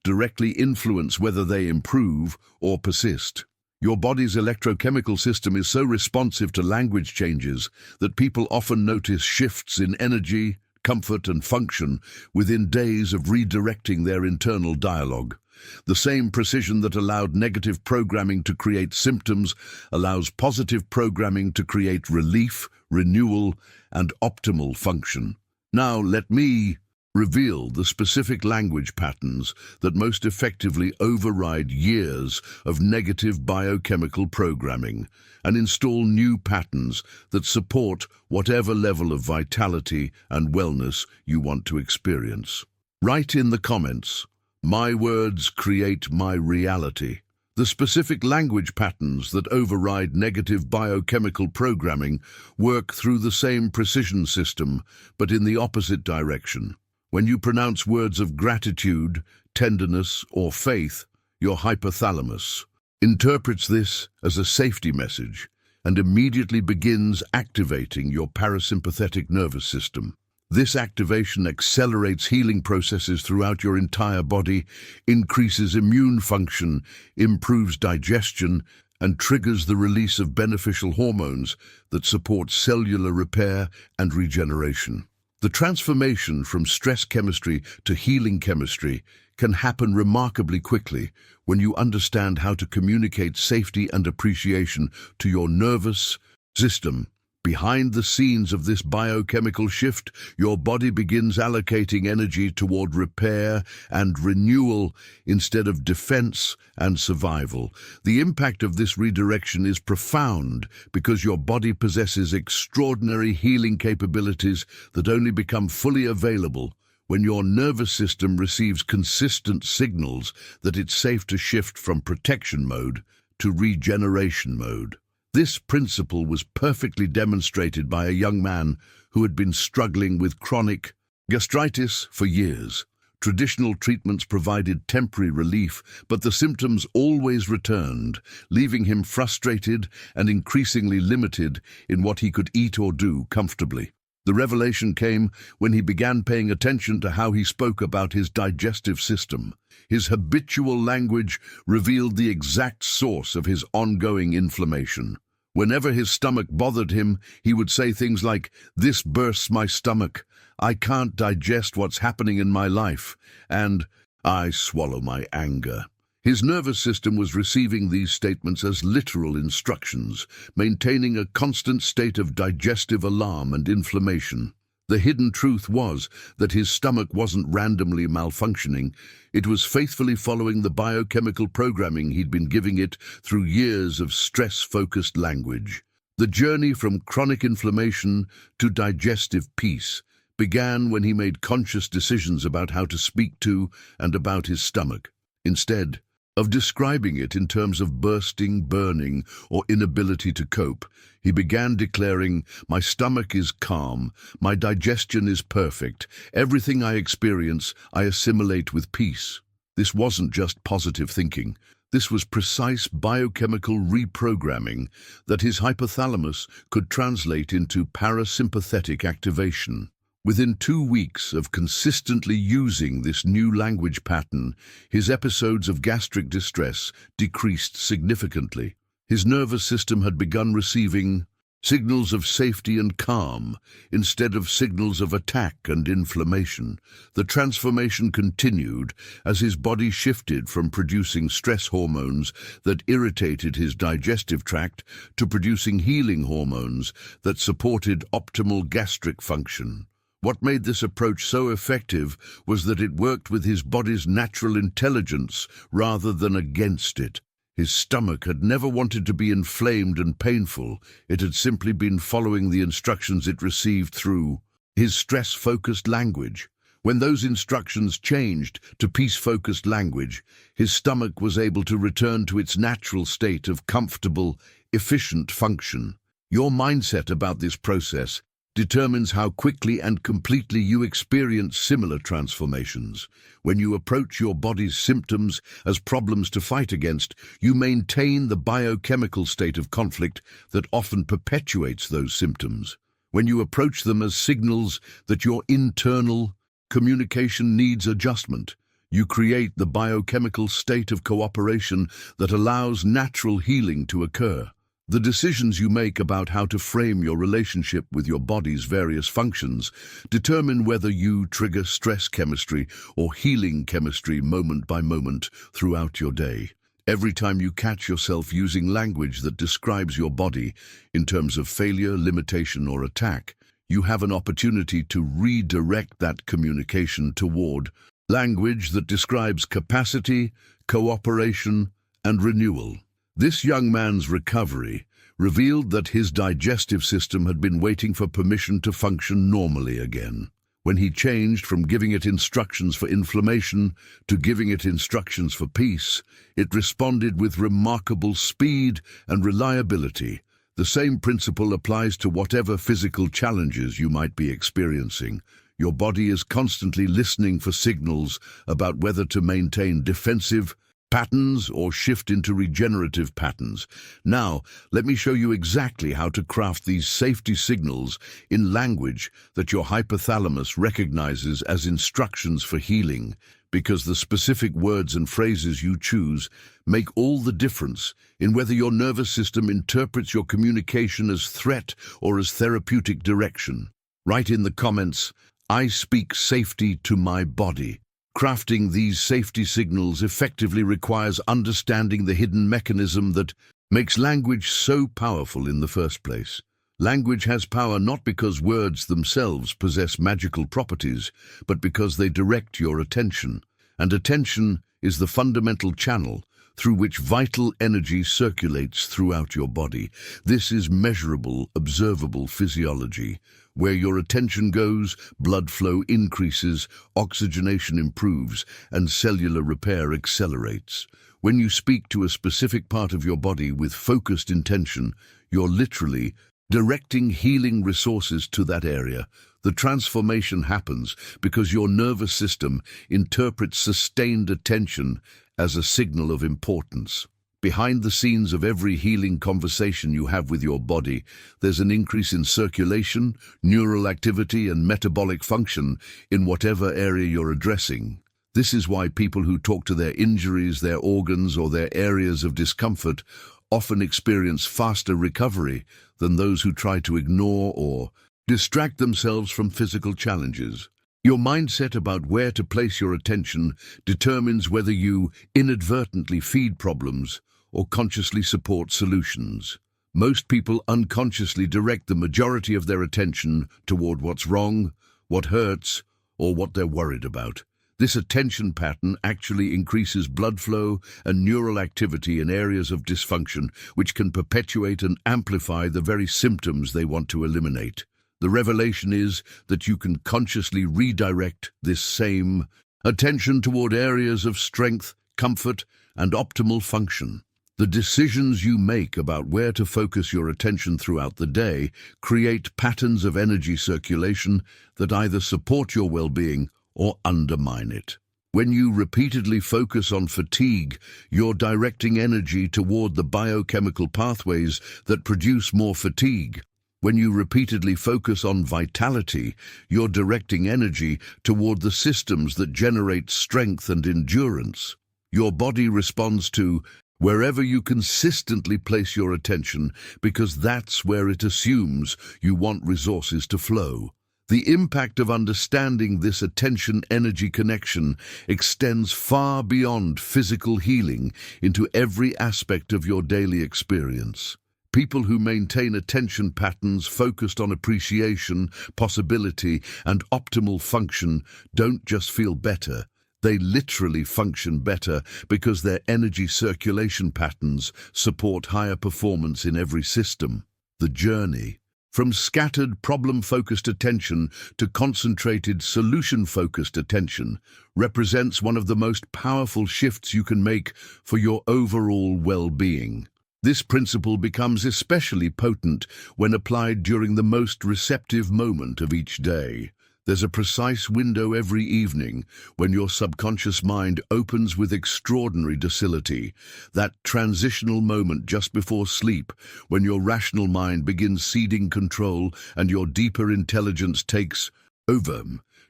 directly influence whether they improve or persist. Your body's electrochemical system is so responsive to language changes that people often notice shifts in energy, comfort, and function within days of redirecting their internal dialogue. The same precision that allowed negative programming to create symptoms allows positive programming to create relief, renewal, and optimal function. Now let me reveal the specific language patterns that most effectively override years of negative biochemical programming and install new patterns that support whatever level of vitality and wellness you want to experience. Write in the comments, "My words create my reality." The specific language patterns that override negative biochemical programming work through the same precision system, but in the opposite direction. When you pronounce words of gratitude, tenderness, or faith, your hypothalamus interprets this as a safety message and immediately begins activating your parasympathetic nervous system. This activation accelerates healing processes throughout your entire body, increases immune function, improves digestion, and triggers the release of beneficial hormones that support cellular repair and regeneration. The transformation from stress chemistry to healing chemistry can happen remarkably quickly when you understand how to communicate safety and appreciation to your nervous system. Behind the scenes of this biochemical shift, your body begins allocating energy toward repair and renewal instead of defense and survival. The impact of this redirection is profound because your body possesses extraordinary healing capabilities that only become fully available when your nervous system receives consistent signals that it's safe to shift from protection mode to regeneration mode. This principle was perfectly demonstrated by a young man who had been struggling with chronic gastritis for years. Traditional treatments provided temporary relief, but the symptoms always returned, leaving him frustrated and increasingly limited in what he could eat or do comfortably. The revelation came when he began paying attention to how he spoke about his digestive system. His habitual language revealed the exact source of his ongoing inflammation. Whenever his stomach bothered him, he would say things like, "This bursts my stomach," "I can't digest what's happening in my life," and "I swallow my anger." His nervous system was receiving these statements as literal instructions, maintaining a constant state of digestive alarm and inflammation. The hidden truth was that his stomach wasn't randomly malfunctioning. It was faithfully following the biochemical programming he'd been giving it through years of stress-focused language. The journey from chronic inflammation to digestive peace began when he made conscious decisions about how to speak to and about his stomach. Instead of describing it in terms of bursting, burning, or inability to cope, he began declaring, "My stomach is calm, my digestion is perfect, everything I experience, I assimilate with peace." This wasn't just positive thinking. This was precise biochemical reprogramming that his hypothalamus could translate into parasympathetic activation. Within 2 weeks of consistently using this new language pattern, his episodes of gastric distress decreased significantly. His nervous system had begun receiving signals of safety and calm instead of signals of attack and inflammation. The transformation continued as his body shifted from producing stress hormones that irritated his digestive tract to producing healing hormones that supported optimal gastric function. What made this approach so effective was that it worked with his body's natural intelligence rather than against it. His stomach had never wanted to be inflamed and painful. It had simply been following the instructions it received through his stress-focused language. When those instructions changed to peace-focused language, his stomach was able to return to its natural state of comfortable, efficient function. Your mindset about this process determines how quickly and completely you experience similar transformations. When you approach your body's symptoms as problems to fight against, you maintain the biochemical state of conflict that often perpetuates those symptoms. When you approach them as signals that your internal communication needs adjustment, you create the biochemical state of cooperation that allows natural healing to occur. The decisions you make about how to frame your relationship with your body's various functions determine whether you trigger stress chemistry or healing chemistry moment by moment throughout your day. Every time you catch yourself using language that describes your body in terms of failure, limitation, or attack, you have an opportunity to redirect that communication toward language that describes capacity, cooperation, and renewal. This young man's recovery revealed that his digestive system had been waiting for permission to function normally again. When he changed from giving it instructions for inflammation to giving it instructions for peace, it responded with remarkable speed and reliability. The same principle applies to whatever physical challenges you might be experiencing. Your body is constantly listening for signals about whether to maintain defensive patterns or shift into regenerative patterns. Now, let me show you exactly how to craft these safety signals in language that your hypothalamus recognizes as instructions for healing, because the specific words and phrases you choose make all the difference in whether your nervous system interprets your communication as threat or as therapeutic direction. Write in the comments, "I speak safety to my body." Crafting these safety signals effectively requires understanding the hidden mechanism that makes language so powerful in the first place. Language has power not because words themselves possess magical properties, but because they direct your attention. And attention is the fundamental channel through which vital energy circulates throughout your body. This is measurable, observable physiology. Where your attention goes, blood flow increases, oxygenation improves, and cellular repair accelerates. When you speak to a specific part of your body with focused intention, you're literally directing healing resources to that area. The transformation happens because your nervous system interprets sustained attention as a signal of importance. Behind the scenes of every healing conversation you have with your body, there's an increase in circulation, neural activity, and metabolic function in whatever area you're addressing. This is why people who talk to their injuries, their organs, or their areas of discomfort often experience faster recovery than those who try to ignore or distract themselves from physical challenges. Your mindset about where to place your attention determines whether you inadvertently feed problems or consciously support solutions. Most people unconsciously direct the majority of their attention toward what's wrong, what hurts, or what they're worried about. This attention pattern actually increases blood flow and neural activity in areas of dysfunction, which can perpetuate and amplify the very symptoms they want to eliminate. The revelation is that you can consciously redirect this same attention toward areas of strength, comfort, and optimal function. The decisions you make about where to focus your attention throughout the day create patterns of energy circulation that either support your well-being or undermine it. When you repeatedly focus on fatigue, you're directing energy toward the biochemical pathways that produce more fatigue. When you repeatedly focus on vitality, you're directing energy toward the systems that generate strength and endurance. Your body responds to wherever you consistently place your attention because that's where it assumes you want resources to flow. The impact of understanding this attention-energy connection extends far beyond physical healing into every aspect of your daily experience. People who maintain attention patterns focused on appreciation, possibility, and optimal function don't just feel better. They literally function better because their energy circulation patterns support higher performance in every system. The journey from scattered problem-focused attention to concentrated solution-focused attention represents one of the most powerful shifts you can make for your overall well-being. This principle becomes especially potent when applied during the most receptive moment of each day. There's a precise window every evening when your subconscious mind opens with extraordinary docility, that transitional moment just before sleep when your rational mind begins ceding control and your deeper intelligence takes over.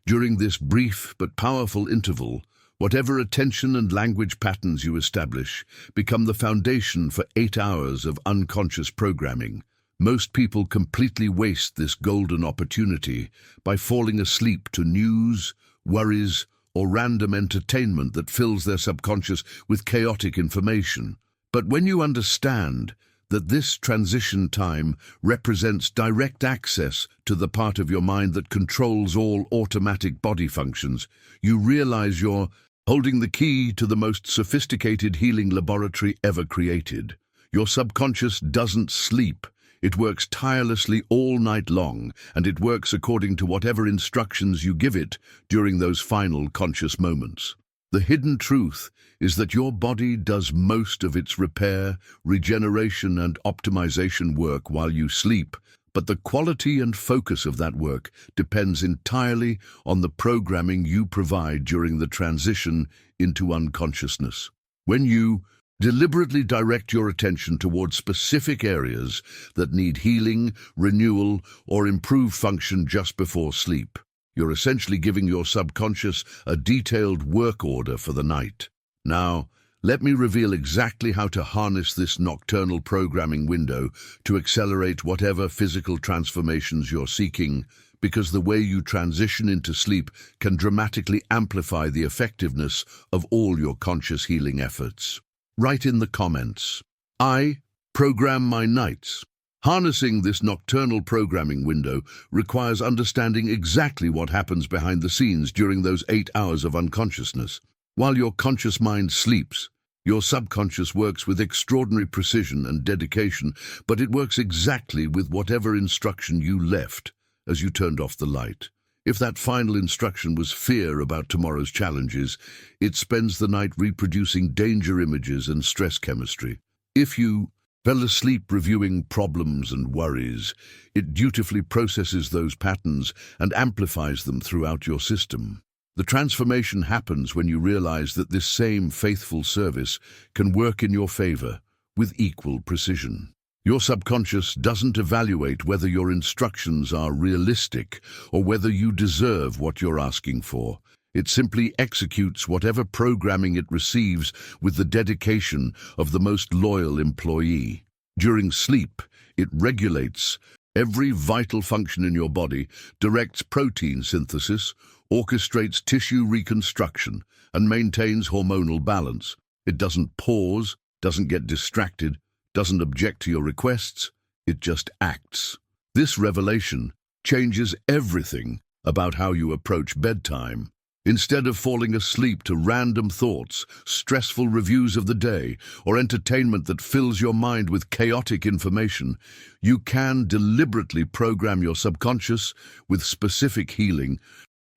During this brief but powerful interval, whatever attention and language patterns you establish become the foundation for 8 hours of unconscious programming. Most people completely waste this golden opportunity by falling asleep to news, worries, or random entertainment that fills their subconscious with chaotic information. But when you understand that this transition time represents direct access to the part of your mind that controls all automatic body functions, you realize you're holding the key to the most sophisticated healing laboratory ever created. Your subconscious doesn't sleep. It works tirelessly all night long, and it works according to whatever instructions you give it during those final conscious moments. The hidden truth is that your body does most of its repair, regeneration, and optimization work while you sleep, but the quality and focus of that work depends entirely on the programming you provide during the transition into unconsciousness. When you deliberately direct your attention towards specific areas that need healing, renewal, or improved function just before sleep, you're essentially giving your subconscious a detailed work order for the night. Now, let me reveal exactly how to harness this nocturnal programming window to accelerate whatever physical transformations you're seeking, because the way you transition into sleep can dramatically amplify the effectiveness of all your conscious healing efforts. Write in the comments, "I program my nights." Harnessing this nocturnal programming window requires understanding exactly what happens behind the scenes during those 8 hours of unconsciousness. While your conscious mind sleeps, your subconscious works with extraordinary precision and dedication, but it works exactly with whatever instruction you left as you turned off the light. If that final instruction was fear about tomorrow's challenges, it spends the night reproducing danger images and stress chemistry. If you fell asleep reviewing problems and worries, it dutifully processes those patterns and amplifies them throughout your system. The transformation happens when you realize that this same faithful service can work in your favor with equal precision. Your subconscious doesn't evaluate whether your instructions are realistic or whether you deserve what you're asking for. It simply executes whatever programming it receives with the dedication of the most loyal employee. During sleep, it regulates every vital function in your body, directs protein synthesis, orchestrates tissue reconstruction, and maintains hormonal balance. It doesn't pause, doesn't get distracted, doesn't object to your requests, it just acts. This revelation changes everything about how you approach bedtime. Instead of falling asleep to random thoughts, stressful reviews of the day, or entertainment that fills your mind with chaotic information, you can deliberately program your subconscious with specific healing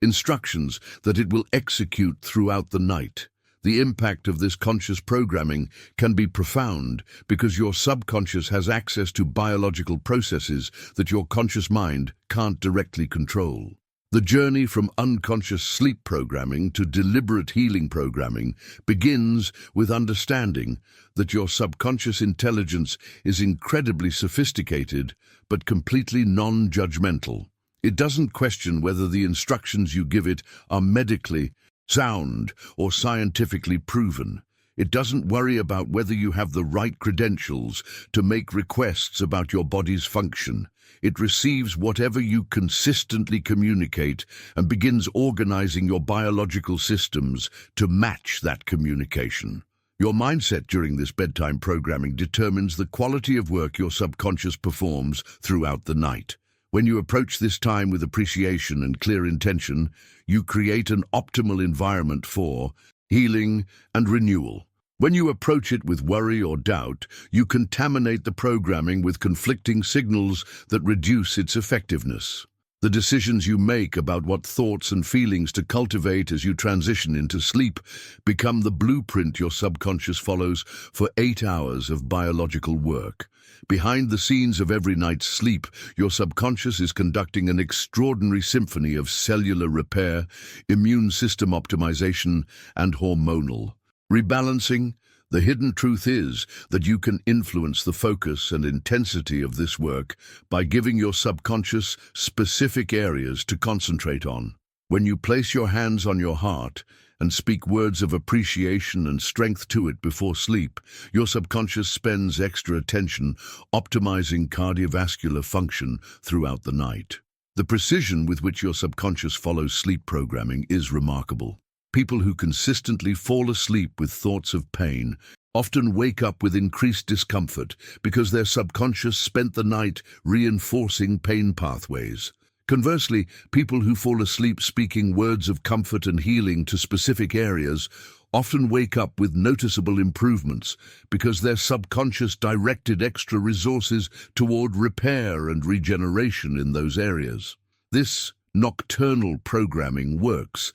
instructions that it will execute throughout the night. The impact of this conscious programming can be profound because your subconscious has access to biological processes that your conscious mind can't directly control. The journey from unconscious sleep programming to deliberate healing programming begins with understanding that your subconscious intelligence is incredibly sophisticated but completely non-judgmental. It doesn't question whether the instructions you give it are medically sound or scientifically proven. It doesn't worry about whether you have the right credentials to make requests about your body's function. It receives whatever you consistently communicate and begins organizing your biological systems to match that communication. Your mindset during this bedtime programming determines the quality of work your subconscious performs throughout the night. When you approach this time with appreciation and clear intention, you create an optimal environment for healing and renewal. When you approach it with worry or doubt, you contaminate the programming with conflicting signals that reduce its effectiveness. The decisions you make about what thoughts and feelings to cultivate as you transition into sleep become the blueprint your subconscious follows for 8 hours of biological work. Behind the scenes of every night's sleep, your subconscious is conducting an extraordinary symphony of cellular repair, immune system optimization, and hormonal rebalancing. The hidden truth is that you can influence the focus and intensity of this work by giving your subconscious specific areas to concentrate on. When you place your hands on your heart and speak words of appreciation and strength to it before sleep, your subconscious spends extra attention optimizing cardiovascular function throughout the night. The precision with which your subconscious follows sleep programming is remarkable. People who consistently fall asleep with thoughts of pain often wake up with increased discomfort because their subconscious spent the night reinforcing pain pathways. Conversely, people who fall asleep speaking words of comfort and healing to specific areas often wake up with noticeable improvements because their subconscious directed extra resources toward repair and regeneration in those areas. This nocturnal programming works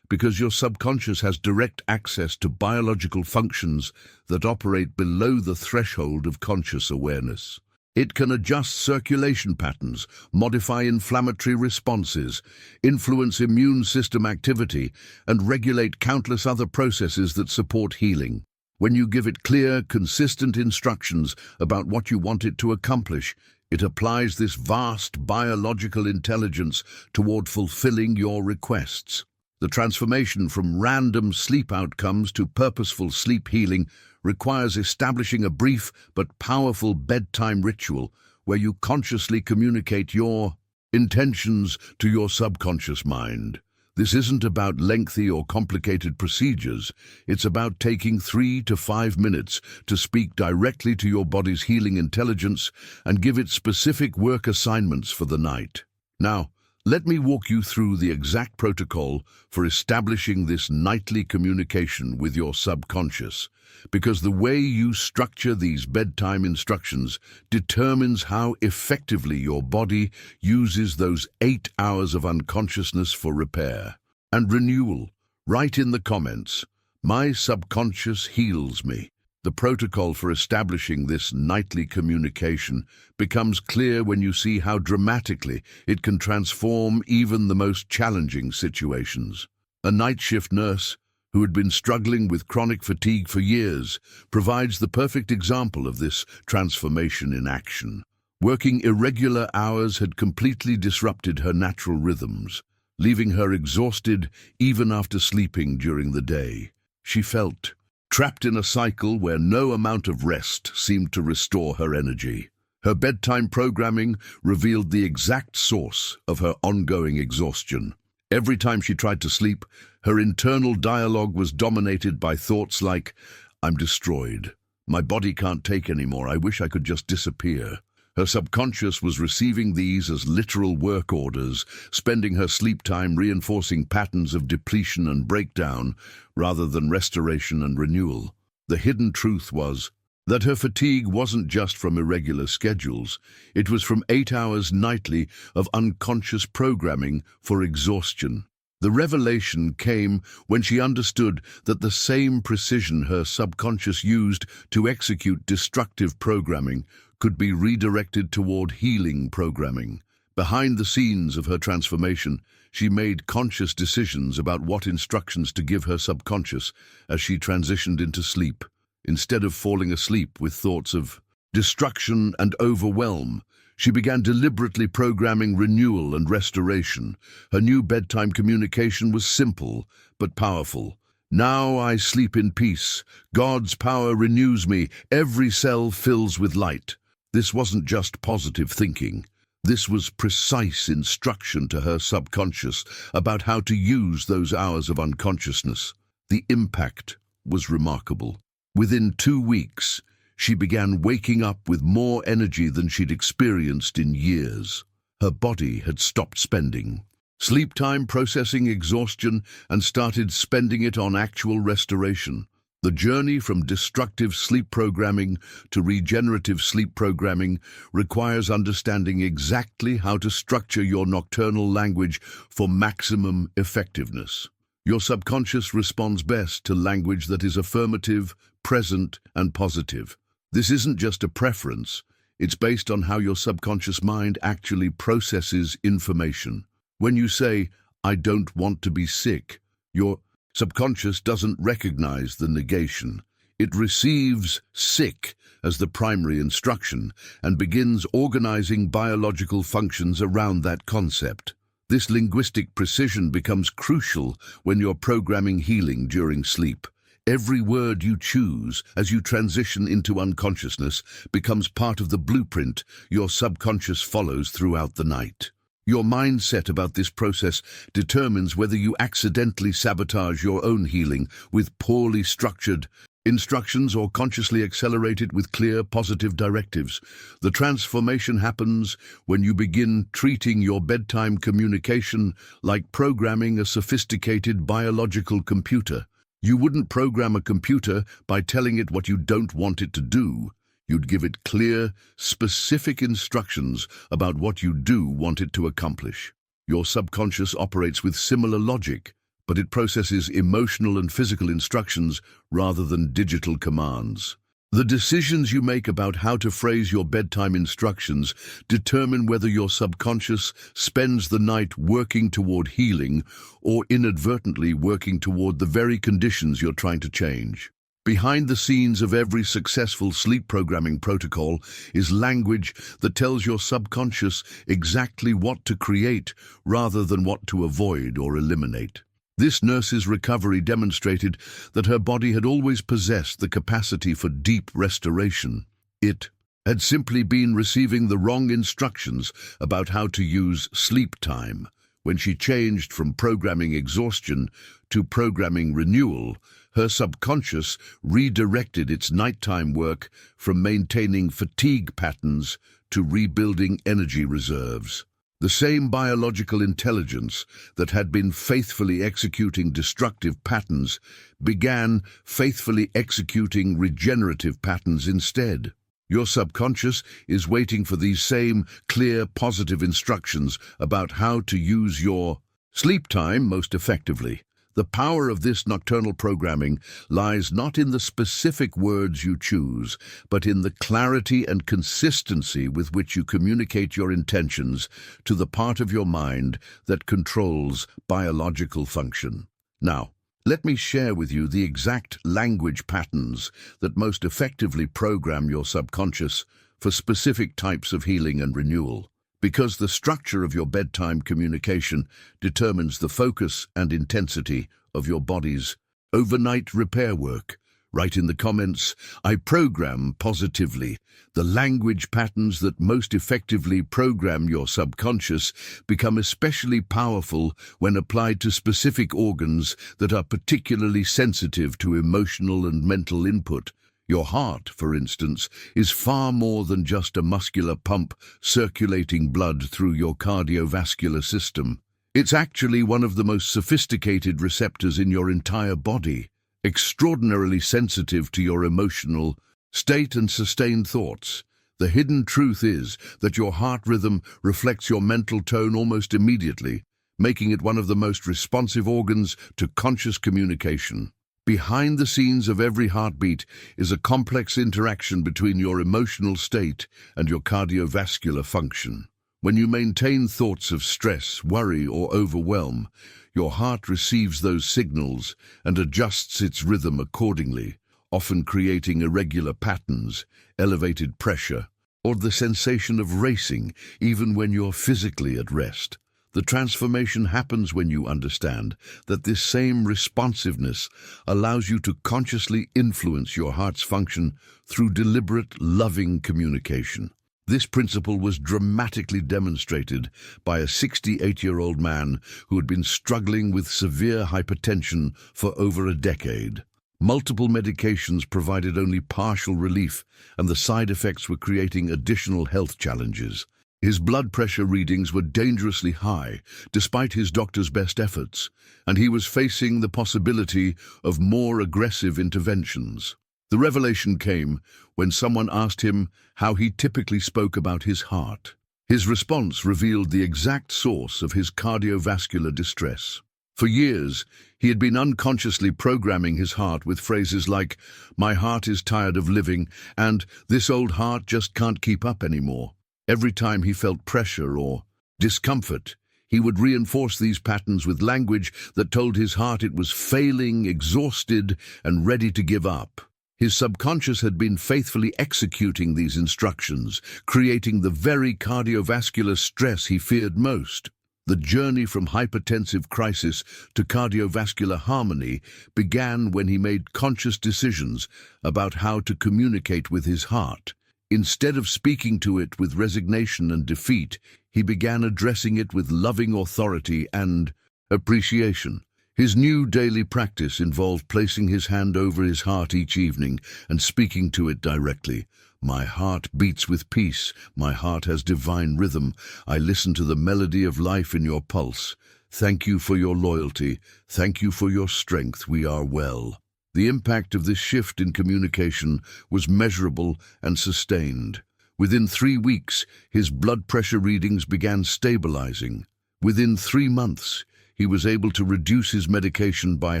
because your subconscious has direct access to biological functions that operate below the threshold of conscious awareness. It can adjust circulation patterns, modify inflammatory responses, influence immune system activity, and regulate countless other processes that support healing. When you give it clear, consistent instructions about what you want it to accomplish, it applies this vast biological intelligence toward fulfilling your requests. The transformation from random sleep outcomes to purposeful sleep healing requires establishing a brief but powerful bedtime ritual where you consciously communicate your intentions to your subconscious mind. This isn't about lengthy or complicated procedures. It's about taking 3 to 5 minutes to speak directly to your body's healing intelligence and give it specific work assignments for the night. Now, let me walk you through the exact protocol for establishing this nightly communication with your subconscious, because the way you structure these bedtime instructions determines how effectively your body uses those 8 hours of unconsciousness for repair and renewal. Write in the comments, "My subconscious heals me." The protocol for establishing this nightly communication becomes clear when you see how dramatically it can transform even the most challenging situations. A night shift nurse, who had been struggling with chronic fatigue for years, provides the perfect example of this transformation in action. Working irregular hours had completely disrupted her natural rhythms, leaving her exhausted even after sleeping during the day. She felt trapped in a cycle where no amount of rest seemed to restore her energy. Her bedtime programming revealed the exact source of her ongoing exhaustion. Every time she tried to sleep, her internal dialogue was dominated by thoughts like, "I'm destroyed. My body can't take anymore. I wish I could just disappear." Her subconscious was receiving these as literal work orders, spending her sleep time reinforcing patterns of depletion and breakdown rather than restoration and renewal. The hidden truth was that her fatigue wasn't just from irregular schedules. It was from 8 hours nightly of unconscious programming for exhaustion. The revelation came when she understood that the same precision her subconscious used to execute destructive programming could be redirected toward healing programming. Behind the scenes of her transformation, she made conscious decisions about what instructions to give her subconscious as she transitioned into sleep. Instead of falling asleep with thoughts of destruction and overwhelm, she began deliberately programming renewal and restoration. Her new bedtime communication was simple but powerful. "Now I sleep in peace. God's power renews me. Every cell fills with light." This wasn't just positive thinking. This was precise instruction to her subconscious about how to use those hours of unconsciousness. The impact was remarkable. Within 2 weeks, she began waking up with more energy than she'd experienced in years. Her body had stopped spending sleep time processing exhaustion and started spending it on actual restoration. The journey from destructive sleep programming to regenerative sleep programming requires understanding exactly how to structure your nocturnal language for maximum effectiveness. Your subconscious responds best to language that is affirmative, present, and positive. This isn't just a preference, it's based on how your subconscious mind actually processes information. When you say, "I don't want to be sick," your subconscious doesn't recognize the negation. It receives "sick" as the primary instruction and begins organizing biological functions around that concept. This linguistic precision becomes crucial when you're programming healing during sleep. Every word you choose as you transition into unconsciousness becomes part of the blueprint your subconscious follows throughout the night. Your mindset about this process determines whether you accidentally sabotage your own healing with poorly structured instructions or consciously accelerate it with clear, positive directives. The transformation happens when you begin treating your bedtime communication like programming a sophisticated biological computer. You wouldn't program a computer by telling it what you don't want it to do. You'd give it clear, specific instructions about what you do want it to accomplish. Your subconscious operates with similar logic, but it processes emotional and physical instructions rather than digital commands. The decisions you make about how to phrase your bedtime instructions determine whether your subconscious spends the night working toward healing or inadvertently working toward the very conditions you're trying to change. Behind the scenes of every successful sleep programming protocol is language that tells your subconscious exactly what to create rather than what to avoid or eliminate. This nurse's recovery demonstrated that her body had always possessed the capacity for deep restoration. It had simply been receiving the wrong instructions about how to use sleep time. When she changed from programming exhaustion to programming renewal, her subconscious redirected its nighttime work from maintaining fatigue patterns to rebuilding energy reserves. The same biological intelligence that had been faithfully executing destructive patterns began faithfully executing regenerative patterns instead. Your subconscious is waiting for these same clear, positive instructions about how to use your sleep time most effectively. The power of this nocturnal programming lies not in the specific words you choose, but in the clarity and consistency with which you communicate your intentions to the part of your mind that controls biological function. Now, let me share with you the exact language patterns that most effectively program your subconscious for specific types of healing and renewal. Because the structure of your bedtime communication determines the focus and intensity of your body's overnight repair work. Write in the comments, I program positively. The language patterns that most effectively program your subconscious become especially powerful when applied to specific organs that are particularly sensitive to emotional and mental input. Your heart, for instance, is far more than just a muscular pump circulating blood through your cardiovascular system. It's actually one of the most sophisticated receptors in your entire body, extraordinarily sensitive to your emotional state and sustained thoughts. The hidden truth is that your heart rhythm reflects your mental tone almost immediately, making it one of the most responsive organs to conscious communication. Behind the scenes of every heartbeat is a complex interaction between your emotional state and your cardiovascular function. When you maintain thoughts of stress, worry, or overwhelm, your heart receives those signals and adjusts its rhythm accordingly, often creating irregular patterns, elevated pressure, or the sensation of racing even when you're physically at rest. The transformation happens when you understand that this same responsiveness allows you to consciously influence your heart's function through deliberate, loving communication. This principle was dramatically demonstrated by a 68-year-old man who had been struggling with severe hypertension for over a decade. Multiple medications provided only partial relief, and the side effects were creating additional health challenges. His blood pressure readings were dangerously high, despite his doctor's best efforts, and he was facing the possibility of more aggressive interventions. The revelation came when someone asked him how he typically spoke about his heart. His response revealed the exact source of his cardiovascular distress. For years, he had been unconsciously programming his heart with phrases like, "My heart is tired of living," and "This old heart just can't keep up anymore." Every time he felt pressure or discomfort, he would reinforce these patterns with language that told his heart it was failing, exhausted, and ready to give up. His subconscious had been faithfully executing these instructions, creating the very cardiovascular stress he feared most. The journey from hypertensive crisis to cardiovascular harmony began when he made conscious decisions about how to communicate with his heart. Instead of speaking to it with resignation and defeat, he began addressing it with loving authority and appreciation. His new daily practice involved placing his hand over his heart each evening and speaking to it directly. "My heart beats with peace. My heart has divine rhythm. I listen to the melody of life in your pulse. Thank you for your loyalty. Thank you for your strength. We are well." The impact of this shift in communication was measurable and sustained. Within 3 weeks, his blood pressure readings began stabilizing. Within 3 months, he was able to reduce his medication by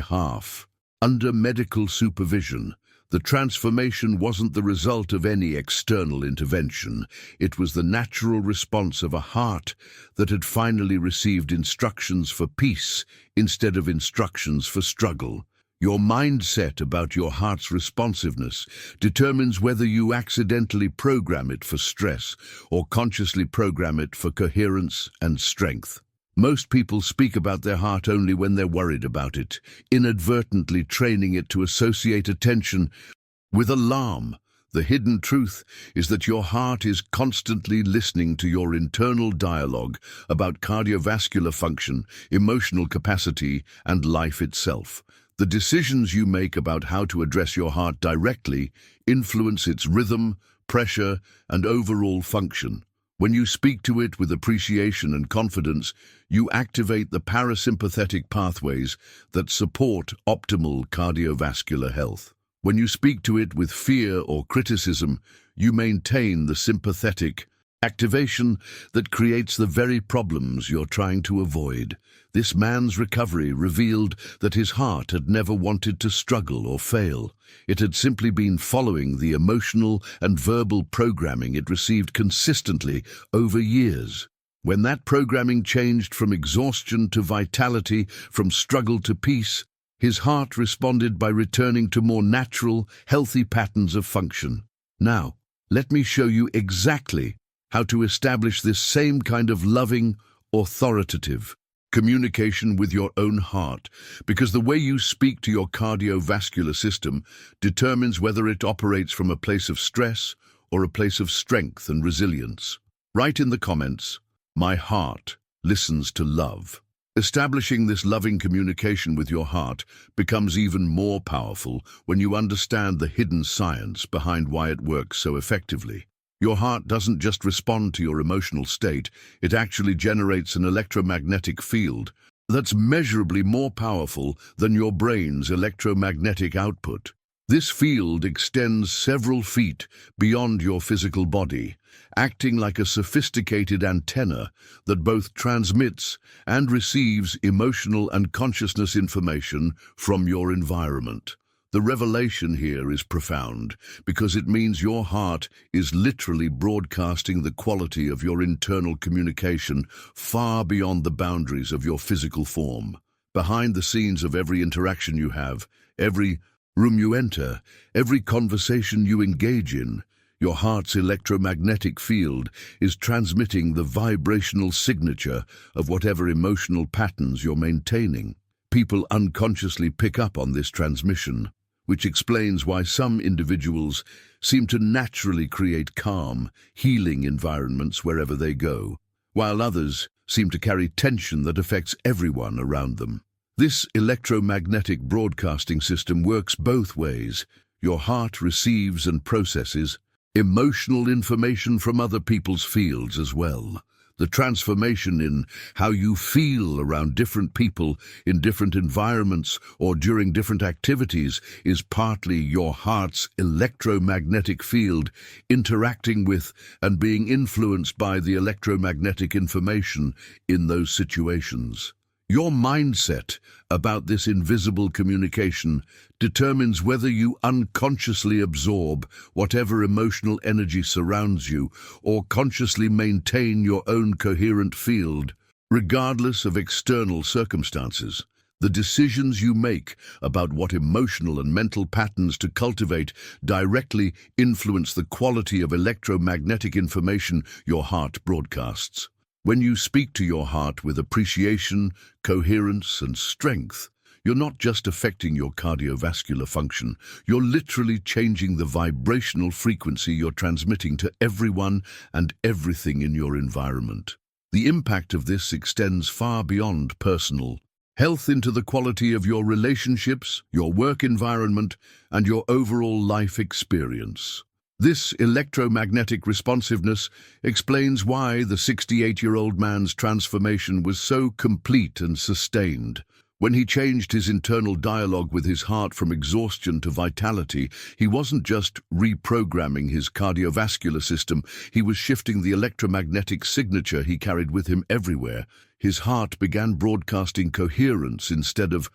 half. Under medical supervision, the transformation wasn't the result of any external intervention. It was the natural response of a heart that had finally received instructions for peace instead of instructions for struggle. Your mindset about your heart's responsiveness determines whether you accidentally program it for stress or consciously program it for coherence and strength. Most people speak about their heart only when they're worried about it, inadvertently training it to associate attention with alarm. The hidden truth is that your heart is constantly listening to your internal dialogue about cardiovascular function, emotional capacity, and life itself. The decisions you make about how to address your heart directly influence its rhythm, pressure, and overall function. When you speak to it with appreciation and confidence, you activate the parasympathetic pathways that support optimal cardiovascular health. When you speak to it with fear or criticism, you maintain the sympathetic activation that creates the very problems you're trying to avoid. This man's recovery revealed that his heart had never wanted to struggle or fail. It had simply been following the emotional and verbal programming it received consistently over years. When that programming changed from exhaustion to vitality, from struggle to peace, his heart responded by returning to more natural, healthy patterns of function. Now, let me show you exactly how to establish this same kind of loving, authoritative communication with your own heart, because the way you speak to your cardiovascular system determines whether it operates from a place of stress or a place of strength and resilience. Write in the comments, "My heart listens to love." Establishing this loving communication with your heart becomes even more powerful when you understand the hidden science behind why it works so effectively. Your heart doesn't just respond to your emotional state, it actually generates an electromagnetic field that's measurably more powerful than your brain's electromagnetic output. This field extends several feet beyond your physical body, acting like a sophisticated antenna that both transmits and receives emotional and consciousness information from your environment. The revelation here is profound because it means your heart is literally broadcasting the quality of your internal communication far beyond the boundaries of your physical form. Behind the scenes of every interaction you have, every room you enter, every conversation you engage in, your heart's electromagnetic field is transmitting the vibrational signature of whatever emotional patterns you're maintaining. People unconsciously pick up on this transmission, which explains why some individuals seem to naturally create calm, healing environments wherever they go, while others seem to carry tension that affects everyone around them. This electromagnetic broadcasting system works both ways. Your heart receives and processes emotional information from other people's fields as well. The transformation in how you feel around different people in different environments or during different activities is partly your heart's electromagnetic field interacting with and being influenced by the electromagnetic information in those situations. Your mindset about this invisible communication determines whether you unconsciously absorb whatever emotional energy surrounds you or consciously maintain your own coherent field, regardless of external circumstances. The decisions you make about what emotional and mental patterns to cultivate directly influence the quality of electromagnetic information your heart broadcasts. When you speak to your heart with appreciation, coherence, and strength, you're not just affecting your cardiovascular function, you're literally changing the vibrational frequency you're transmitting to everyone and everything in your environment. The impact of this extends far beyond personal health into the quality of your relationships, your work environment, and your overall life experience. This electromagnetic responsiveness explains why the 68-year-old man's transformation was so complete and sustained. When he changed his internal dialogue with his heart from exhaustion to vitality, he wasn't just reprogramming his cardiovascular system, he was shifting the electromagnetic signature he carried with him everywhere. His heart began broadcasting coherence instead of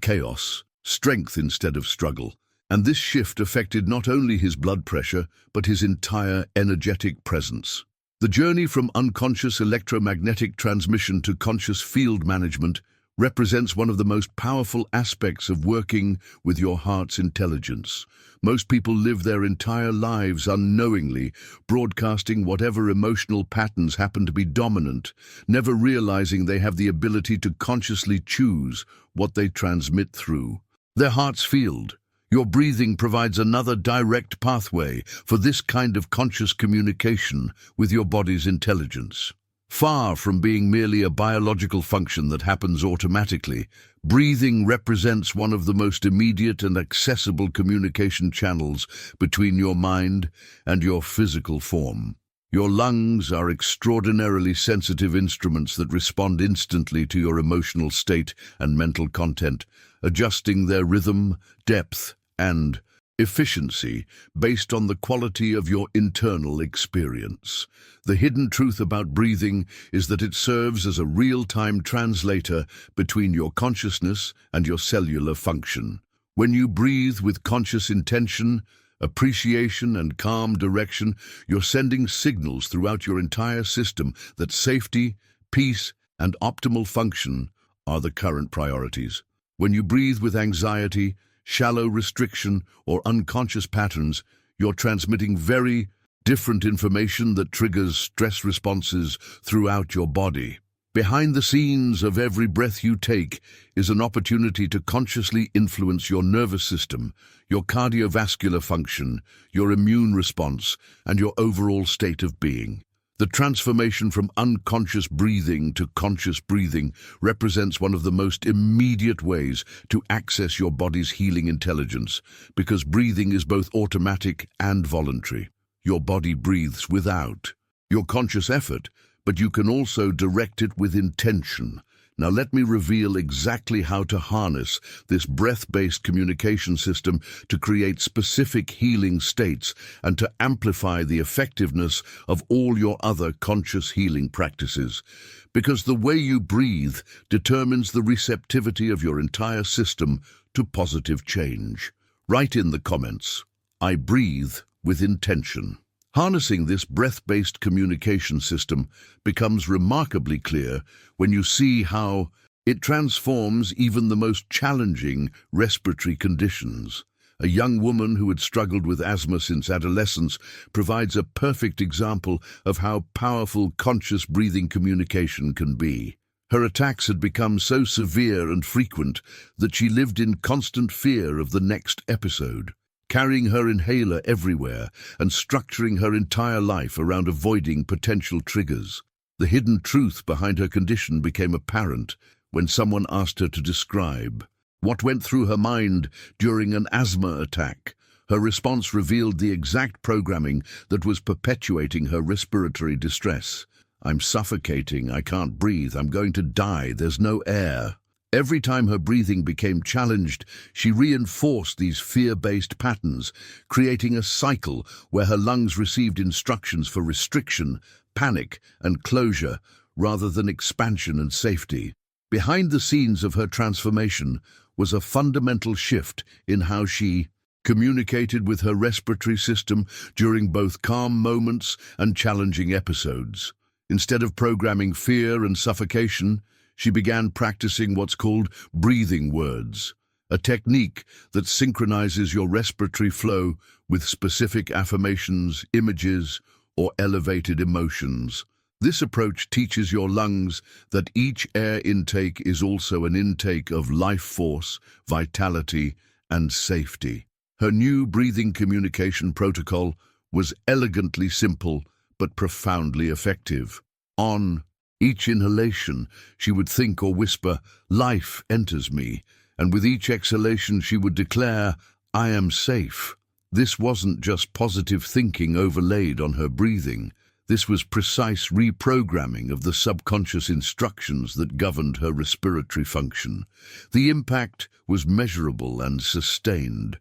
chaos, strength instead of struggle. And this shift affected not only his blood pressure, but his entire energetic presence. The journey from unconscious electromagnetic transmission to conscious field management represents one of the most powerful aspects of working with your heart's intelligence. Most people live their entire lives unknowingly, broadcasting whatever emotional patterns happen to be dominant, never realizing they have the ability to consciously choose what they transmit through their heart's field. Your breathing provides another direct pathway for this kind of conscious communication with your body's intelligence. Far from being merely a biological function that happens automatically, breathing represents one of the most immediate and accessible communication channels between your mind and your physical form. Your lungs are extraordinarily sensitive instruments that respond instantly to your emotional state and mental content, adjusting their rhythm, depth, and efficiency based on the quality of your internal experience. The hidden truth about breathing is that it serves as a real-time translator between your consciousness and your cellular function. When you breathe with conscious intention, appreciation, and calm direction, you're sending signals throughout your entire system that safety, peace, and optimal function are the current priorities. When you breathe with anxiety, shallow restriction, or unconscious patterns, you're transmitting very different information that triggers stress responses throughout your body. Behind the scenes of every breath you take is an opportunity to consciously influence your nervous system, your cardiovascular function, your immune response, and your overall state of being. The transformation from unconscious breathing to conscious breathing represents one of the most immediate ways to access your body's healing intelligence, because breathing is both automatic and voluntary. Your body breathes without your conscious effort, but you can also direct it with intention. Now let me reveal exactly how to harness this breath-based communication system to create specific healing states and to amplify the effectiveness of all your other conscious healing practices. Because the way you breathe determines the receptivity of your entire system to positive change. Write in the comments, "I breathe with intention." Harnessing this breath-based communication system becomes remarkably clear when you see how it transforms even the most challenging respiratory conditions. A young woman who had struggled with asthma since adolescence provides a perfect example of how powerful conscious breathing communication can be. Her attacks had become so severe and frequent that she lived in constant fear of the next episode, carrying her inhaler everywhere and structuring her entire life around avoiding potential triggers. The hidden truth behind her condition became apparent when someone asked her to describe what went through her mind during an asthma attack. Her response revealed the exact programming that was perpetuating her respiratory distress. "I'm suffocating, I can't breathe, I'm going to die, there's no air." Every time her breathing became challenged, she reinforced these fear-based patterns, creating a cycle where her lungs received instructions for restriction, panic, and closure, rather than expansion and safety. Behind the scenes of her transformation was a fundamental shift in how she communicated with her respiratory system during both calm moments and challenging episodes. Instead of programming fear and suffocation, she began practicing what's called breathing words, a technique that synchronizes your respiratory flow with specific affirmations, images, or elevated emotions. This approach teaches your lungs that each air intake is also an intake of life force, vitality, and safety. Her new breathing communication protocol was elegantly simple but profoundly effective. On each inhalation, she would think or whisper, "Life enters me," and with each exhalation she would declare, "I am safe." This wasn't just positive thinking overlaid on her breathing. This was precise reprogramming of the subconscious instructions that governed her respiratory function. The impact was measurable and sustained.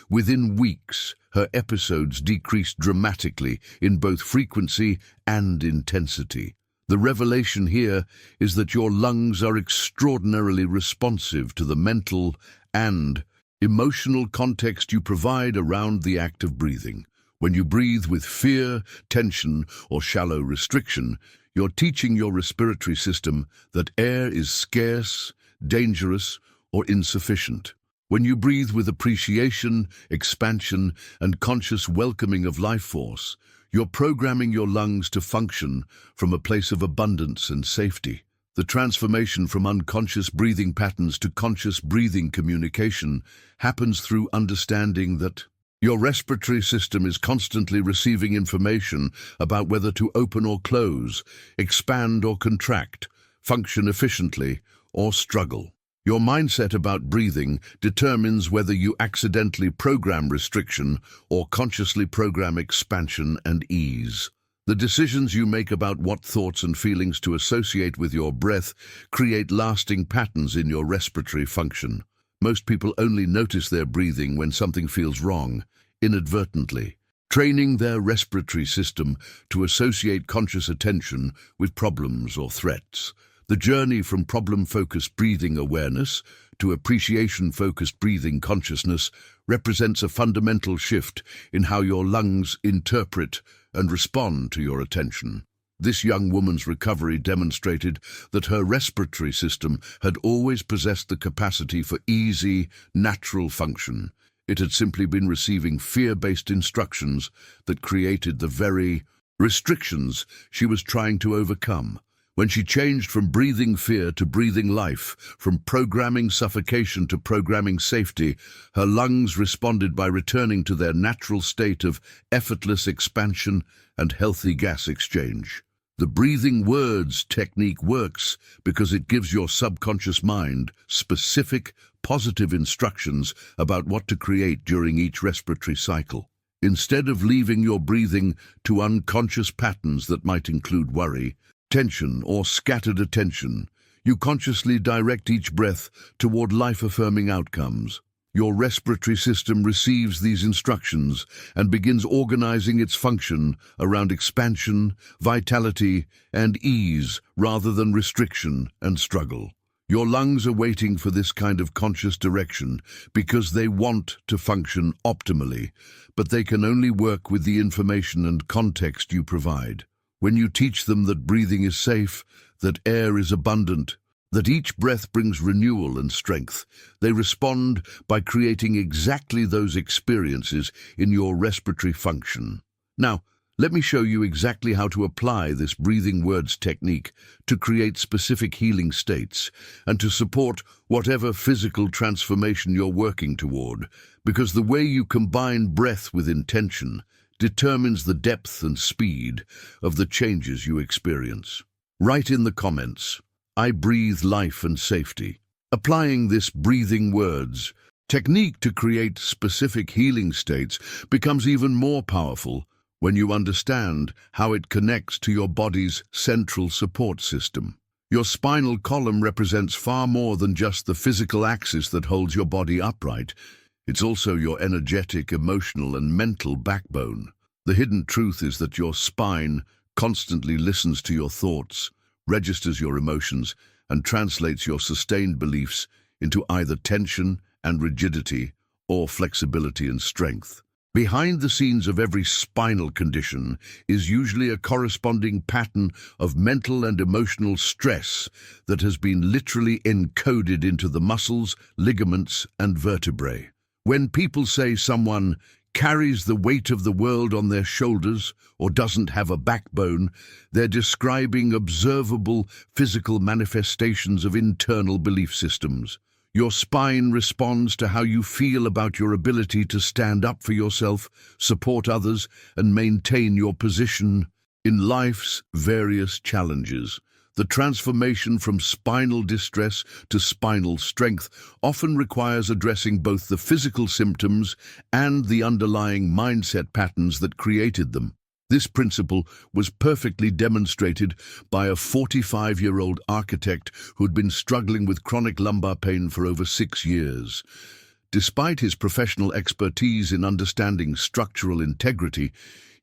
Within weeks, her episodes decreased dramatically in both frequency and intensity. The revelation here is that your lungs are extraordinarily responsive to the mental and emotional context you provide around the act of breathing. When you breathe with fear, tension, or shallow restriction, you're teaching your respiratory system that air is scarce, dangerous, or insufficient. When you breathe with appreciation, expansion, and conscious welcoming of life force, you're programming your lungs to function from a place of abundance and safety. The transformation from unconscious breathing patterns to conscious breathing communication happens through understanding that your respiratory system is constantly receiving information about whether to open or close, expand or contract, function efficiently or struggle. Your mindset about breathing determines whether you accidentally program restriction or consciously program expansion and ease. The decisions you make about what thoughts and feelings to associate with your breath create lasting patterns in your respiratory function. Most people only notice their breathing when something feels wrong, inadvertently, training their respiratory system to associate conscious attention with problems or threats. The journey from problem-focused breathing awareness to appreciation-focused breathing consciousness represents a fundamental shift in how your lungs interpret and respond to your attention. This young woman's recovery demonstrated that her respiratory system had always possessed the capacity for easy, natural function. It had simply been receiving fear-based instructions that created the very restrictions she was trying to overcome. When she changed from breathing fear to breathing life, from programming suffocation to programming safety, her lungs responded by returning to their natural state of effortless expansion and healthy gas exchange. The breathing words technique works because it gives your subconscious mind specific, positive instructions about what to create during each respiratory cycle. Instead of leaving your breathing to unconscious patterns that might include worry, tension, or scattered attention, you consciously direct each breath toward life-affirming outcomes. Your respiratory system receives these instructions and begins organizing its function around expansion, vitality, and ease rather than restriction and struggle. Your lungs are waiting for this kind of conscious direction because they want to function optimally, but they can only work with the information and context you provide. When you teach them that breathing is safe, that air is abundant, that each breath brings renewal and strength, they respond by creating exactly those experiences in your respiratory function. Now, let me show you exactly how to apply this breathing words technique to create specific healing states and to support whatever physical transformation you're working toward, because the way you combine breath with intention determines the depth and speed of the changes you experience. Write in the comments, "I breathe life and safety." Applying this breathing words technique to create specific healing states becomes even more powerful when you understand how it connects to your body's central support system. Your spinal column represents far more than just the physical axis that holds your body upright. It's also your energetic, emotional, and mental backbone. The hidden truth is that your spine constantly listens to your thoughts, registers your emotions, and translates your sustained beliefs into either tension and rigidity or flexibility and strength. Behind the scenes of every spinal condition is usually a corresponding pattern of mental and emotional stress that has been literally encoded into the muscles, ligaments, and vertebrae. When people say someone carries the weight of the world on their shoulders or doesn't have a backbone, they're describing observable physical manifestations of internal belief systems. Your spine responds to how you feel about your ability to stand up for yourself, support others, and maintain your position in life's various challenges. The transformation from spinal distress to spinal strength often requires addressing both the physical symptoms and the underlying mindset patterns that created them. This principle was perfectly demonstrated by a 45-year-old architect who had been struggling with chronic lumbar pain for over 6 years. Despite his professional expertise in understanding structural integrity,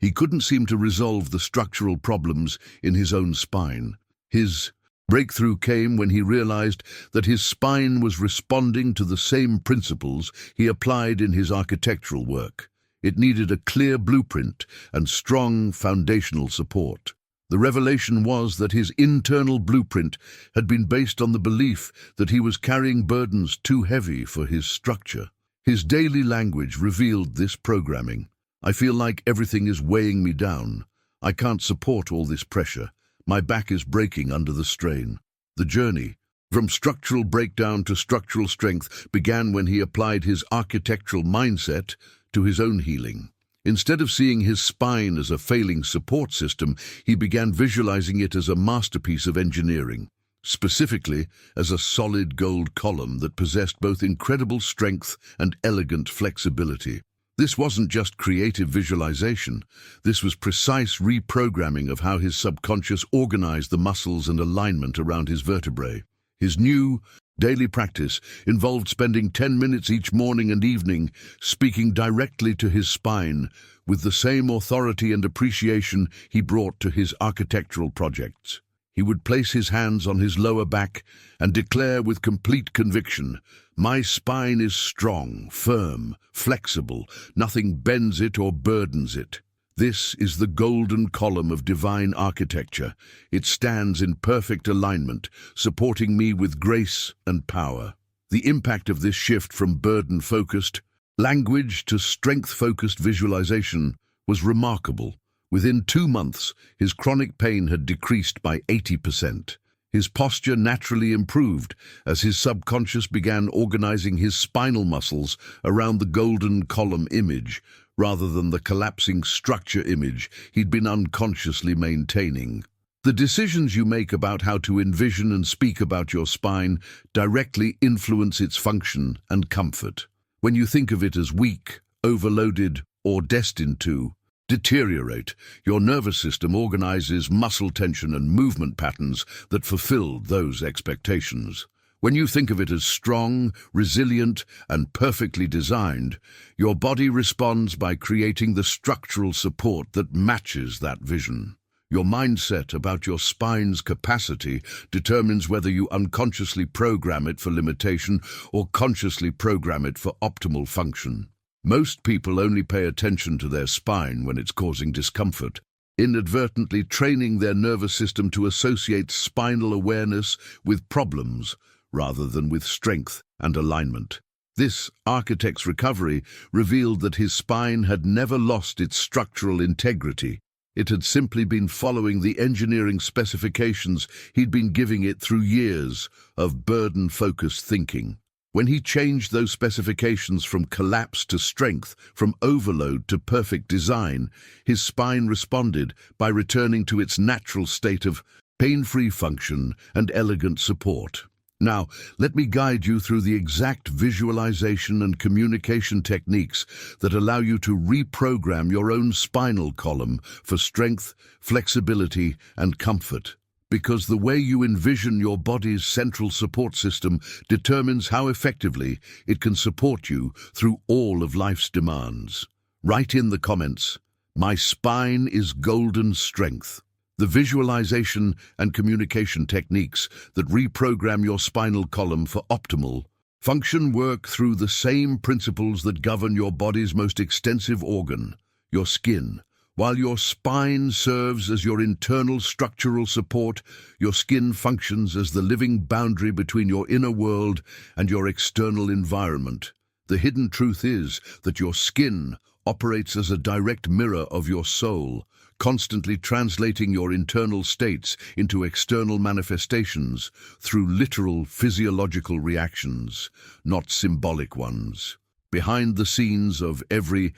he couldn't seem to resolve the structural problems in his own spine. His breakthrough came when he realized that his spine was responding to the same principles he applied in his architectural work. It needed a clear blueprint and strong foundational support. The revelation was that his internal blueprint had been based on the belief that he was carrying burdens too heavy for his structure. His daily language revealed this programming. "I feel like everything is weighing me down. I can't support all this pressure. My back is breaking under the strain." The journey from structural breakdown to structural strength began when he applied his architectural mindset to his own healing. Instead of seeing his spine as a failing support system, he began visualizing it as a masterpiece of engineering, specifically as a solid gold column that possessed both incredible strength and elegant flexibility. This wasn't just creative visualization. This was precise reprogramming of how his subconscious organized the muscles and alignment around his vertebrae. His new daily practice involved spending 10 minutes each morning and evening speaking directly to his spine with the same authority and appreciation he brought to his architectural projects. He would place his hands on his lower back and declare with complete conviction, "My spine is strong, firm, flexible. Nothing bends it or burdens it. This is the golden column of divine architecture. It stands in perfect alignment, supporting me with grace and power." The impact of this shift from burden-focused language to strength-focused visualization was remarkable. Within 2 months, his chronic pain had decreased by 80%. His posture naturally improved as his subconscious began organizing his spinal muscles around the golden column image, rather than the collapsing structure image he'd been unconsciously maintaining. The decisions you make about how to envision and speak about your spine directly influence its function and comfort. When you think of it as weak, overloaded, or destined to deteriorate, your nervous system organizes muscle tension and movement patterns that fulfill those expectations. When you think of it as strong, resilient, and perfectly designed, your body responds by creating the structural support that matches that vision. Your mindset about your spine's capacity determines whether you unconsciously program it for limitation or consciously program it for optimal function. Most people only pay attention to their spine when it's causing discomfort, inadvertently training their nervous system to associate spinal awareness with problems rather than with strength and alignment. This architect's recovery revealed that his spine had never lost its structural integrity. It had simply been following the engineering specifications he'd been giving it through years of burden-focused thinking. When he changed those specifications from collapse to strength, from overload to perfect design, his spine responded by returning to its natural state of pain-free function and elegant support. Now, let me guide you through the exact visualization and communication techniques that allow you to reprogram your own spinal column for strength, flexibility, and comfort. Because the way you envision your body's central support system determines how effectively it can support you through all of life's demands. Write in the comments, "My spine is golden strength." The visualization and communication techniques that reprogram your spinal column for optimal function work through the same principles that govern your body's most extensive organ, your skin. While your spine serves as your internal structural support, your skin functions as the living boundary between your inner world and your external environment. The hidden truth is that your skin operates as a direct mirror of your soul, constantly translating your internal states into external manifestations through literal physiological reactions, not symbolic ones. Behind the scenes of every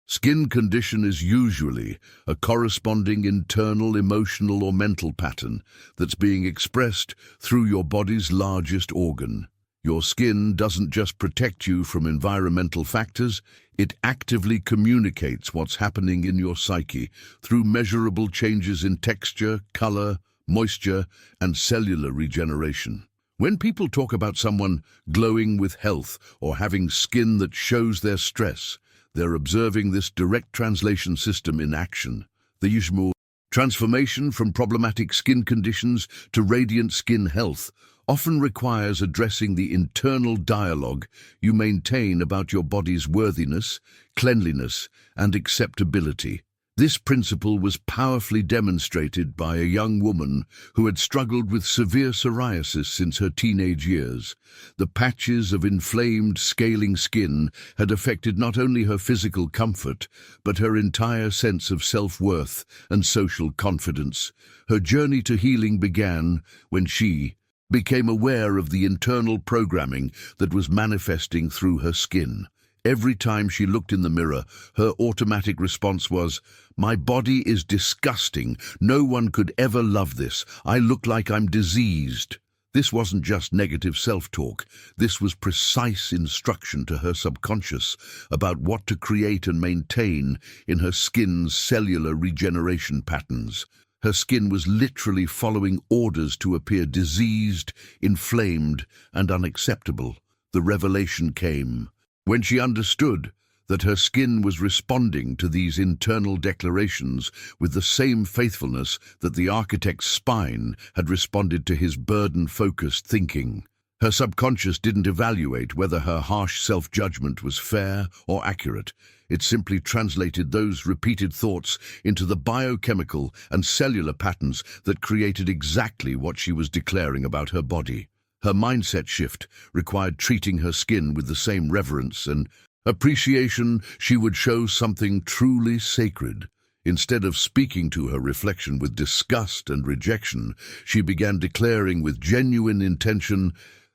skin condition is usually a corresponding internal emotional or mental pattern that's being expressed through your body's largest organ. Your skin doesn't just protect you from environmental factors, it actively communicates what's happening in your psyche through measurable changes in texture, color, moisture, and cellular regeneration. When people talk about someone glowing with health or having skin that shows their stress, they're observing this direct translation system in action. The usual transformation from problematic skin conditions to radiant skin health often requires addressing the internal dialogue you maintain about your body's worthiness, cleanliness, and acceptability. This principle was powerfully demonstrated by a young woman who had struggled with severe psoriasis since her teenage years. The patches of inflamed, scaling skin had affected not only her physical comfort, but her entire sense of self-worth and social confidence. Her journey to healing began when she became aware of the internal programming that was manifesting through her skin. Every time she looked in the mirror, her automatic response was, "My body is disgusting. No one could ever love this. I look like I'm diseased." This wasn't just negative self-talk. This was precise instruction to her subconscious about what to create and maintain in her skin's cellular regeneration patterns. Her skin was literally following orders to appear diseased, inflamed, and unacceptable. The revelation came when she understood that her skin was responding to these internal declarations with the same faithfulness that the architect's spine had responded to his burden-focused thinking. Her subconscious didn't evaluate whether her harsh self-judgment was fair or accurate. It simply translated those repeated thoughts into the biochemical and cellular patterns that created exactly what she was declaring about her body. Her mindset shift required treating her skin with the same reverence and appreciation she would show something truly sacred. Instead of speaking to her reflection with disgust and rejection, she began declaring with genuine intention,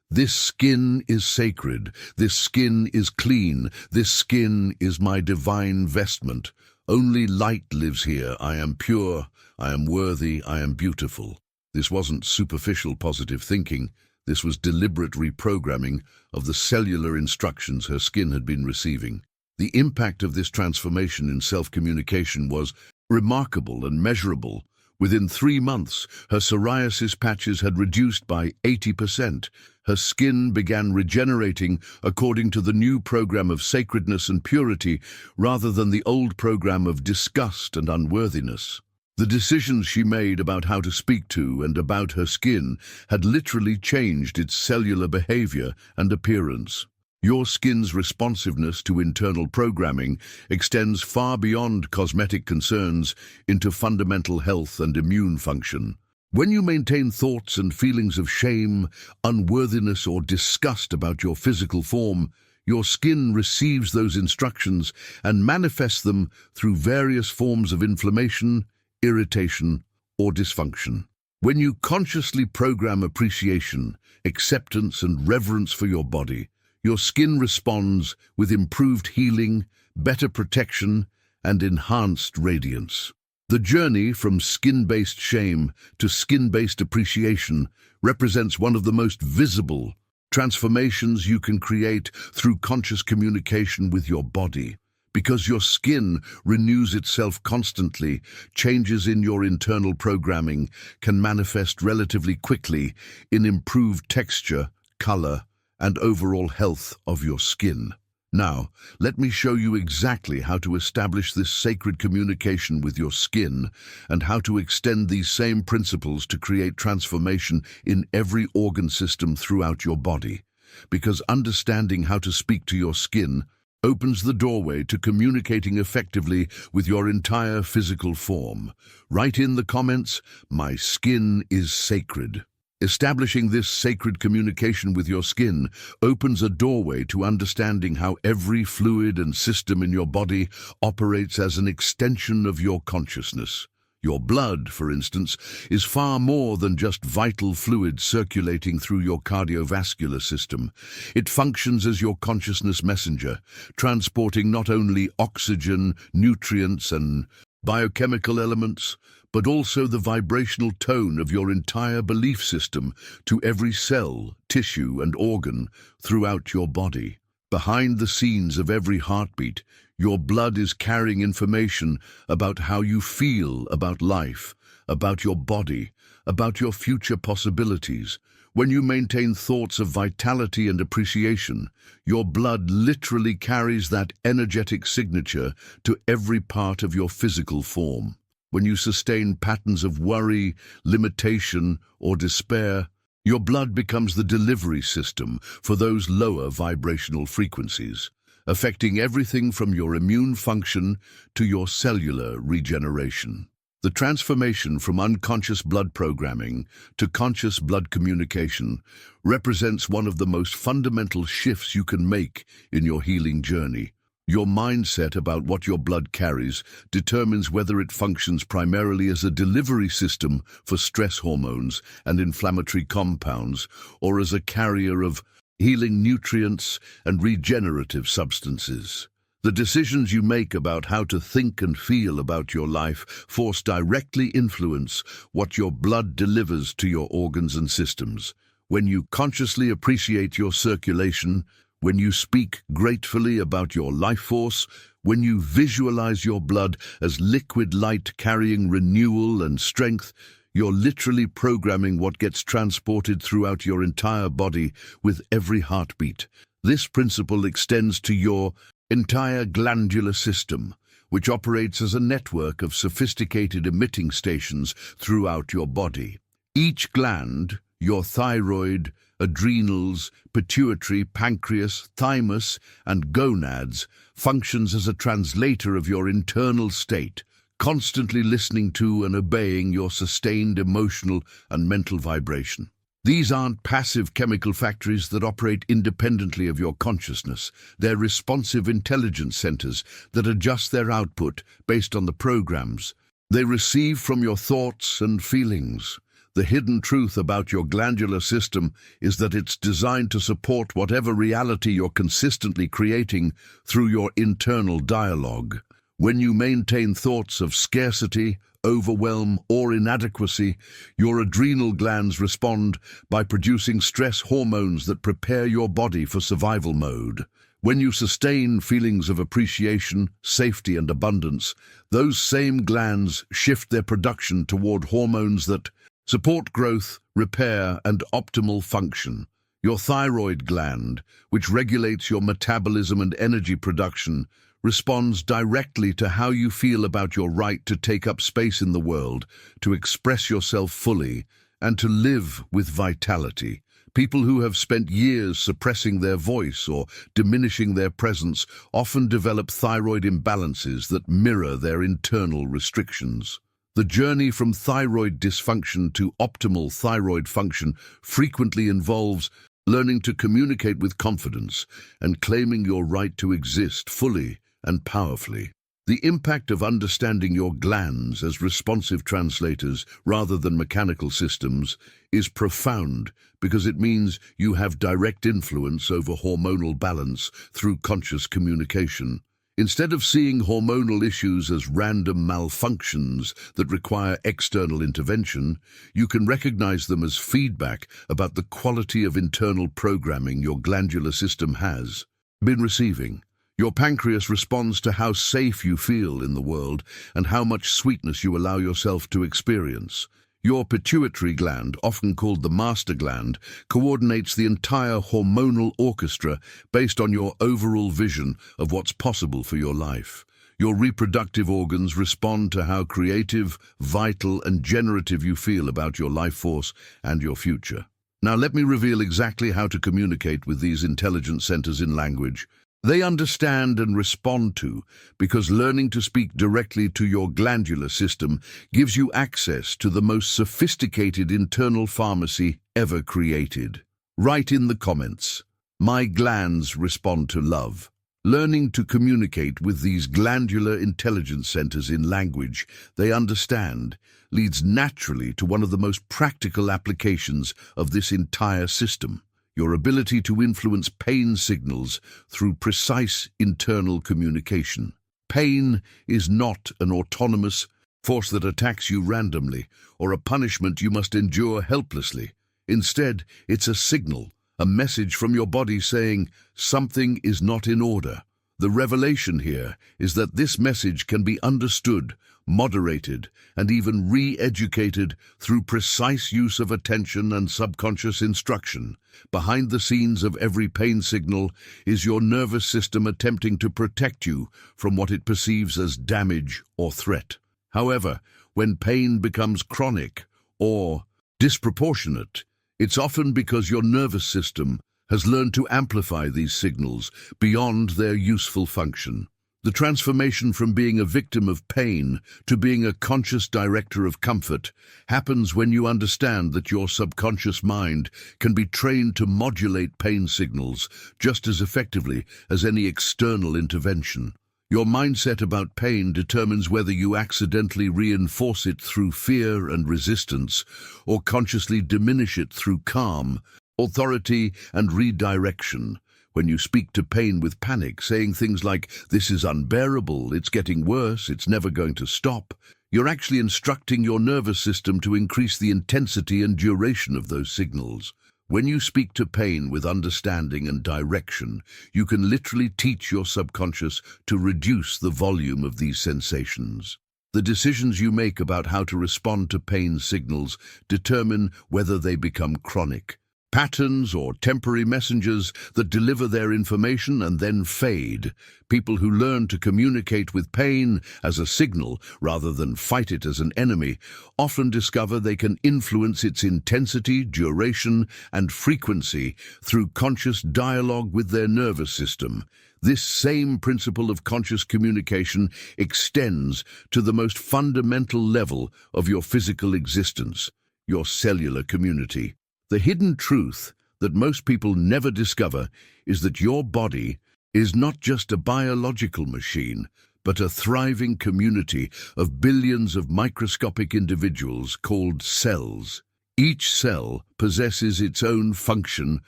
"This skin is sacred, this skin is clean, this skin is my divine vestment. Only light lives here. I am pure, I am worthy, I am beautiful." This wasn't superficial positive thinking. This was deliberate reprogramming of the cellular instructions her skin had been receiving. The impact of this transformation in self-communication was remarkable and measurable. Within 3 months, her psoriasis patches had reduced by 80%. Her skin began regenerating according to the new program of sacredness and purity rather than the old program of disgust and unworthiness. The decisions she made about how to speak to and about her skin had literally changed its cellular behavior and appearance. Your skin's responsiveness to internal programming extends far beyond cosmetic concerns into fundamental health and immune function. When you maintain thoughts and feelings of shame, unworthiness, or disgust about your physical form, your skin receives those instructions and manifests them through various forms of inflammation, irritation, or dysfunction. When you consciously program appreciation, acceptance, and reverence for your body, your skin responds with improved healing, better protection, and enhanced radiance. The journey from skin-based shame to skin-based appreciation represents one of the most visible transformations you can create through conscious communication with your body. Because your skin renews itself constantly, changes in your internal programming can manifest relatively quickly in improved texture, color, and overall health of your skin. Now, let me show you exactly how to establish this sacred communication with your skin and how to extend these same principles to create transformation in every organ system throughout your body. Because understanding how to speak to your skin opens the doorway to communicating effectively with your entire physical form. Write in the comments, "My skin is sacred." Establishing this sacred communication with your skin opens a doorway to understanding how every fluid and system in your body operates as an extension of your consciousness. Your blood, for instance, is far more than just vital fluid circulating through your cardiovascular system. It functions as your consciousness messenger, transporting not only oxygen, nutrients, and biochemical elements, but also the vibrational tone of your entire belief system to every cell, tissue, and organ throughout your body. Behind the scenes of every heartbeat, your blood is carrying information about how you feel about life, about your body, about your future possibilities. When you maintain thoughts of vitality and appreciation, your blood literally carries that energetic signature to every part of your physical form. When you sustain patterns of worry, limitation, or despair, your blood becomes the delivery system for those lower vibrational frequencies, affecting everything from your immune function to your cellular regeneration. The transformation from unconscious blood programming to conscious blood communication represents one of the most fundamental shifts you can make in your healing journey. Your mindset about what your blood carries determines whether it functions primarily as a delivery system for stress hormones and inflammatory compounds, or as a carrier of healing nutrients and regenerative substances. The decisions you make about how to think and feel about your life directly influence what your blood delivers to your organs and systems. When you consciously appreciate your circulation, when you speak gratefully about your life force, when you visualize your blood as liquid light carrying renewal and strength, you're literally programming what gets transported throughout your entire body with every heartbeat. This principle extends to your entire glandular system, which operates as a network of sophisticated emitting stations throughout your body. Each gland, your thyroid, adrenals, pituitary, pancreas, thymus, and gonads, functions as a translator of your internal state, constantly listening to and obeying your sustained emotional and mental vibration. These aren't passive chemical factories that operate independently of your consciousness. They're responsive intelligence centers that adjust their output based on the programs they receive from your thoughts and feelings. The hidden truth about your glandular system is that it's designed to support whatever reality you're consistently creating through your internal dialogue. When you maintain thoughts of scarcity, overwhelm, or inadequacy, your adrenal glands respond by producing stress hormones that prepare your body for survival mode. When you sustain feelings of appreciation, safety, and abundance, those same glands shift their production toward hormones that support growth, repair, and optimal function. Your thyroid gland, which regulates your metabolism and energy production, responds directly to how you feel about your right to take up space in the world, to express yourself fully, and to live with vitality. People who have spent years suppressing their voice or diminishing their presence often develop thyroid imbalances that mirror their internal restrictions. The journey from thyroid dysfunction to optimal thyroid function frequently involves learning to communicate with confidence and claiming your right to exist fully and powerfully. The impact of understanding your glands as responsive translators rather than mechanical systems is profound because it means you have direct influence over hormonal balance through conscious communication. Instead of seeing hormonal issues as random malfunctions that require external intervention, you can recognize them as feedback about the quality of internal programming your glandular system has been receiving. Your pancreas responds to how safe you feel in the world and how much sweetness you allow yourself to experience. Your pituitary gland, often called the master gland, coordinates the entire hormonal orchestra based on your overall vision of what's possible for your life. Your reproductive organs respond to how creative, vital, and generative you feel about your life force and your future. Now let me reveal exactly how to communicate with these intelligence centers in language they understand and respond to, because learning to speak directly to your glandular system gives you access to the most sophisticated internal pharmacy ever created. Write in the comments, "My glands respond to love." Learning to communicate with these glandular intelligence centers in language they understand leads naturally to one of the most practical applications of this entire system: your ability to influence pain signals through precise internal communication. Pain is not an autonomous force that attacks you randomly or a punishment you must endure helplessly. Instead, it's a signal, a message from your body saying something is not in order. The revelation here is that this message can be understood, moderated, and even re-educated through precise use of attention and subconscious instruction. Behind the scenes of every pain signal is your nervous system attempting to protect you from what it perceives as damage or threat. However, when pain becomes chronic or disproportionate, it's often because your nervous system has learned to amplify these signals beyond their useful function. The transformation from being a victim of pain to being a conscious director of comfort happens when you understand that your subconscious mind can be trained to modulate pain signals just as effectively as any external intervention. Your mindset about pain determines whether you accidentally reinforce it through fear and resistance or consciously diminish it through calm, authority, and redirection. When you speak to pain with panic, saying things like, "This is unbearable, it's getting worse, it's never going to stop," you're actually instructing your nervous system to increase the intensity and duration of those signals. When you speak to pain with understanding and direction, you can literally teach your subconscious to reduce the volume of these sensations. The decisions you make about how to respond to pain signals determine whether they become chronic patterns or temporary messengers that deliver their information and then fade. People who learn to communicate with pain as a signal rather than fight it as an enemy often discover they can influence its intensity, duration, and frequency through conscious dialogue with their nervous system. This same principle of conscious communication extends to the most fundamental level of your physical existence, your cellular community. The hidden truth that most people never discover is that your body is not just a biological machine, but a thriving community of billions of microscopic individuals called cells. Each cell possesses its own function,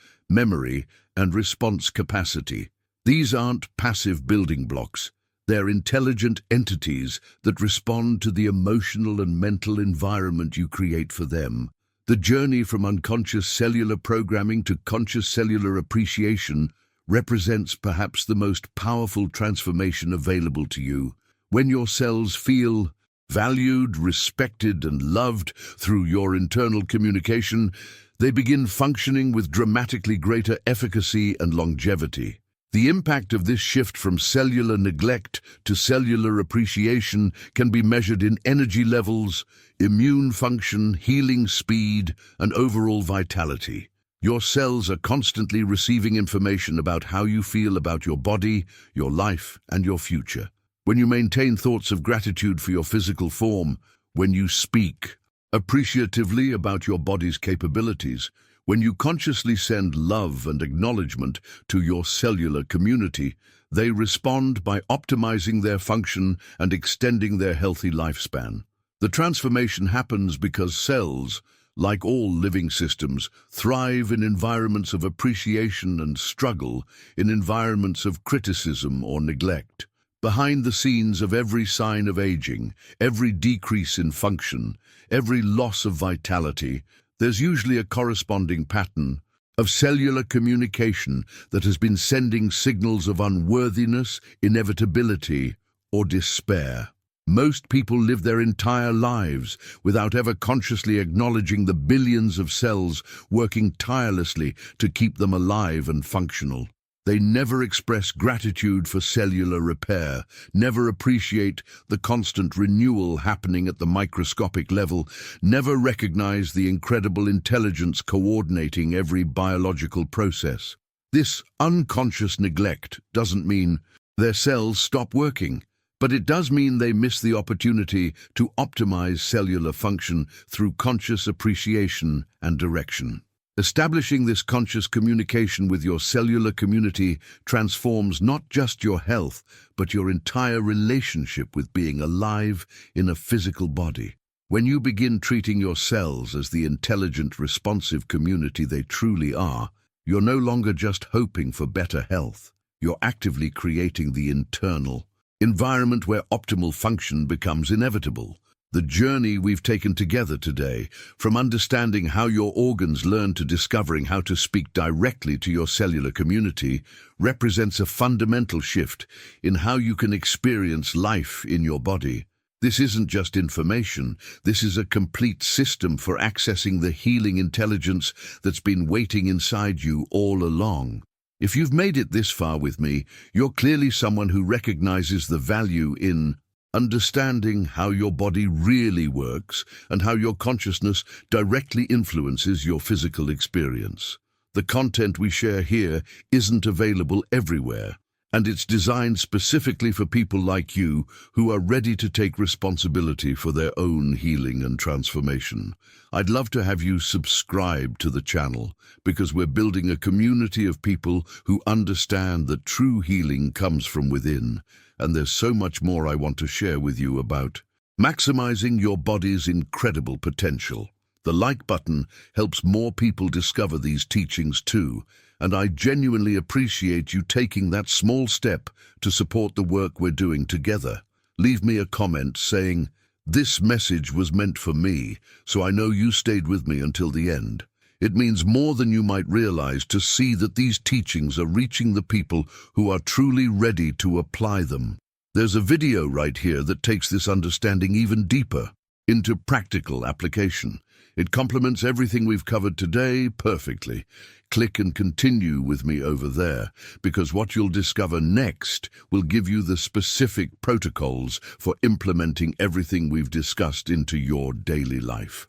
memory, and response capacity. These aren't passive building blocks. They're intelligent entities that respond to the emotional and mental environment you create for them. The journey from unconscious cellular programming to conscious cellular appreciation represents perhaps the most powerful transformation available to you. When your cells feel valued, respected, and loved through your internal communication, they begin functioning with dramatically greater efficacy and longevity. The impact of this shift from cellular neglect to cellular appreciation can be measured in energy levels, immune function, healing speed, and overall vitality. Your cells are constantly receiving information about how you feel about your body, your life, and your future. When you maintain thoughts of gratitude for your physical form, when you speak appreciatively about your body's capabilities, when you consciously send love and acknowledgement to your cellular community, they respond by optimizing their function and extending their healthy lifespan. The transformation happens because cells, like all living systems, thrive in environments of appreciation and struggle in environments of criticism or neglect. Behind the scenes of every sign of aging, every decrease in function, every loss of vitality, there's usually a corresponding pattern of cellular communication that has been sending signals of unworthiness, inevitability, or despair. Most people live their entire lives without ever consciously acknowledging the billions of cells working tirelessly to keep them alive and functional. They never express gratitude for cellular repair, never appreciate the constant renewal happening at the microscopic level, never recognize the incredible intelligence coordinating every biological process. This unconscious neglect doesn't mean their cells stop working, but it does mean they miss the opportunity to optimize cellular function through conscious appreciation and direction. Establishing this conscious communication with your cellular community transforms not just your health, but your entire relationship with being alive in a physical body. When you begin treating your cells as the intelligent, responsive community they truly are, you're no longer just hoping for better health. You're actively creating the internal environment where optimal function becomes inevitable. The journey we've taken together today, from understanding how your organs learn to discovering how to speak directly to your cellular community, represents a fundamental shift in how you can experience life in your body. This isn't just information, this is a complete system for accessing the healing intelligence that's been waiting inside you all along. If you've made it this far with me, you're clearly someone who recognizes the value in understanding how your body really works and how your consciousness directly influences your physical experience. The content we share here isn't available everywhere, and it's designed specifically for people like you who are ready to take responsibility for their own healing and transformation. I'd love to have you subscribe to the channel because we're building a community of people who understand that true healing comes from within. And there's so much more I want to share with you about maximizing your body's incredible potential. The like button helps more people discover these teachings too, and I genuinely appreciate you taking that small step to support the work we're doing together. Leave me a comment saying, "This message was meant for me, so I know you stayed with me until the end." It means more than you might realize to see that these teachings are reaching the people who are truly ready to apply them. There's a video right here that takes this understanding even deeper into practical application. It complements everything we've covered today perfectly. Click and continue with me over there, because what you'll discover next will give you the specific protocols for implementing everything we've discussed into your daily life.